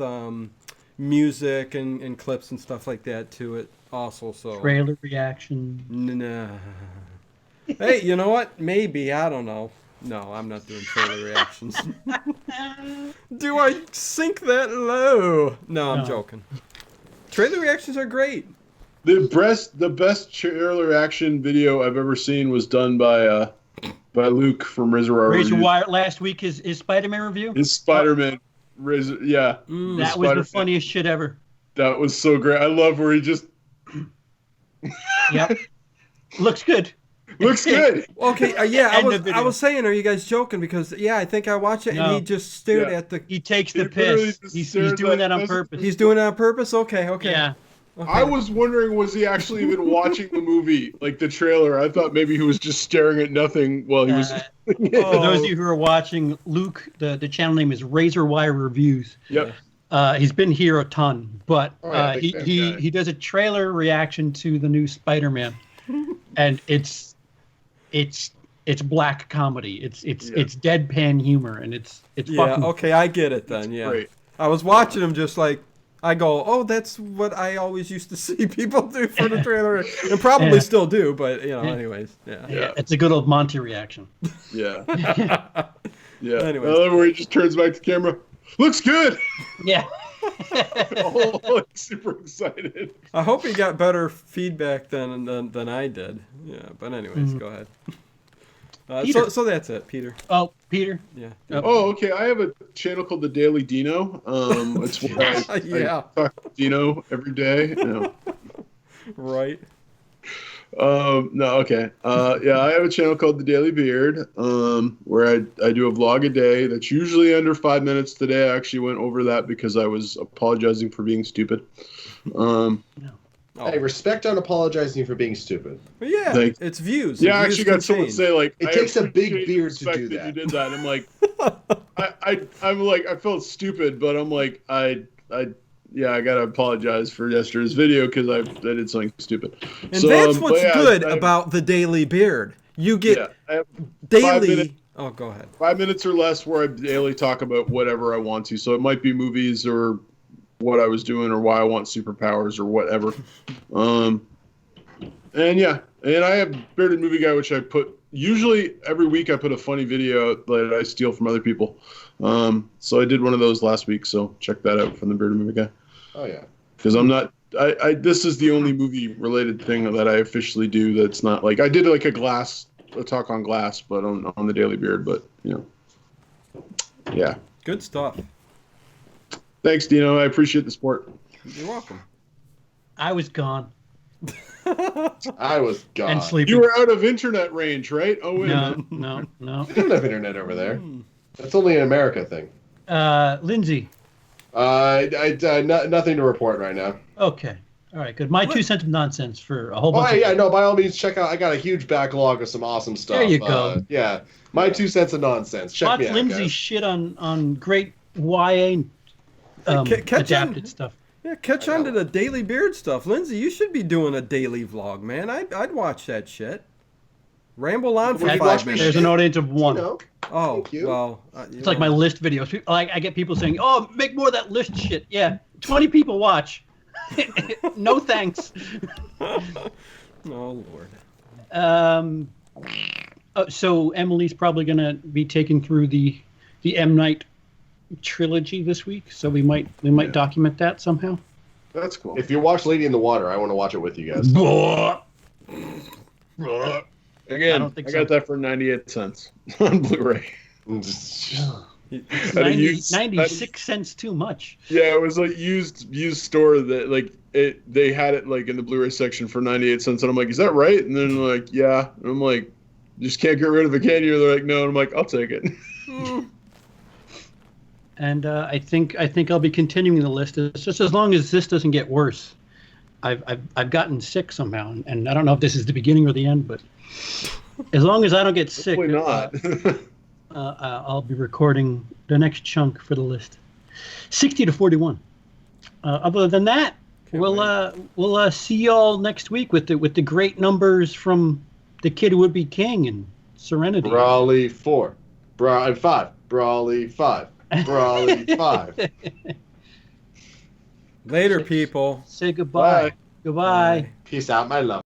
music and clips and stuff like that to it also. So Trailer reaction. nah. Hey, you know what? Maybe, I don't know. No, I'm not doing trailer reactions. Do I sink that low? No, I'm joking. Trailer reactions are great. The best trailer action video I've ever seen was done by Luke from Reservoir Razor Reviews. Wire last week is Spider-Man review. His Spider-Man, yeah. That was the Spider-Man. funniest shit ever. That was so great. I love where he just Yep. Looks good. looks good. Okay, yeah, End of video. I was saying, are you guys joking? Because, yeah, I think I watched it, and No. he just stared Yeah. at the... He takes the He literally piss. just He's stares doing at that on us. purpose. He's doing it on purpose? Okay. Yeah. I was wondering, was he actually even watching the movie, like the trailer? I thought maybe he was just staring at nothing while he was. For those of you who are watching, Luke, the channel name is Razor Wire Reviews. Yep. He's been here a ton, but big fan. he does a trailer reaction to the new Spider-Man, and it's black comedy. It's deadpan humor, and it's fucking. Okay, I get it then. Yeah, great. I was watching him just like. I go, oh, that's what I always used to see people do for the trailer, and probably still do, but anyways, yeah, it's a good old Monty reaction. Yeah. Yeah. Anyway, where he just turns back to camera. Looks good. Yeah. Super excited. I hope he got better feedback than I did. Yeah, but anyways, go ahead. So that's it, Peter. Oh, Peter. Yeah. Oh, okay. I have a channel called the Daily Dino. It's where I talk to Dino every day. Right. No, okay. Yeah, I have a channel called The Daily Beard, where I do a vlog a day that's usually under 5 minutes. Today I actually went over that because I was apologizing for being stupid. Hey, respect on apologizing for being stupid. But yeah, Thanks. it's views. Yeah, I Views actually can got someone change. say like, It I takes a big appreciate beard the to fact do that. that. You did that. I'm like, I'm like, I felt stupid, but I'm like, I gotta apologize for yesterday's video because I did something stupid. And that's what's good I about the Daily Beard. You get I have daily. Oh, go ahead. 5 minutes or less where I daily talk about whatever I want to. So it might be movies or what I was doing or why I want superpowers or whatever. And I have Bearded Movie Guy, which I put usually every week. I put a funny video that I steal from other people. So I did one of those last week. So check that out from the Bearded Movie Guy. Oh yeah. Because I'm not. This is the only movie related thing that I officially do that's not like I did like a talk on Glass, but on the Daily Beard. But yeah. Good stuff. Thanks, Dino. I appreciate the support. You're welcome. I was gone I was gone. and sleeping. You were out of internet range, right? Oh wait. No. We don't have internet over there. That's only an America thing. Lindsay. Nothing to report right now. Okay. All right. Good. My 2 cents of nonsense for a whole bunch. Oh yeah, no. By all means, check out. I got a huge backlog of some awesome stuff. There you go. Yeah, my 2 cents of nonsense. Check Watch me out, Lindsay guys. shit on great YA adapted stuff. Yeah, catch on to the Daily Beard stuff. Lindsay, you should be doing a daily vlog, man. I'd watch that shit. Ramble on for Would you 5 watch me minutes. There's an audience of one. You know, Oh, Thank you. well. It's like my list videos. Like I get people saying, "Oh, make more of that list shit." Yeah, 20 people watch. No thanks. Oh, Lord. So Emily's probably gonna be taking through the M. Night trilogy this week, so we might document that somehow. That's cool. if you watch Lady in the Water, I want to watch it with you guys. Again, I don't think I so. got that for 98 cents on Blu-ray. At a used- 96 cents too much. Yeah, it was like used store that like they had it like in the Blu-ray section for 98 cents, and I'm like, is that right? And then they're like, yeah, and I'm like, just can't get rid of it, can you? They're like, no, and I'm like, I'll take it. And I think I'll be continuing the list. It's just as long as this doesn't get worse. I've gotten sick somehow, and I don't know if this is the beginning or the end, but as long as I don't get sick, Hopefully not. I'll be recording the next chunk for the list. 60 to 41. Other than that, we'll see y'all next week with the great numbers from The Kid Who Would Be King and Serenity. Brawley 4, Brawley 5, Brawley 5, Brawley 5. Later, people. Say goodbye. Bye. Goodbye. Peace out, my love.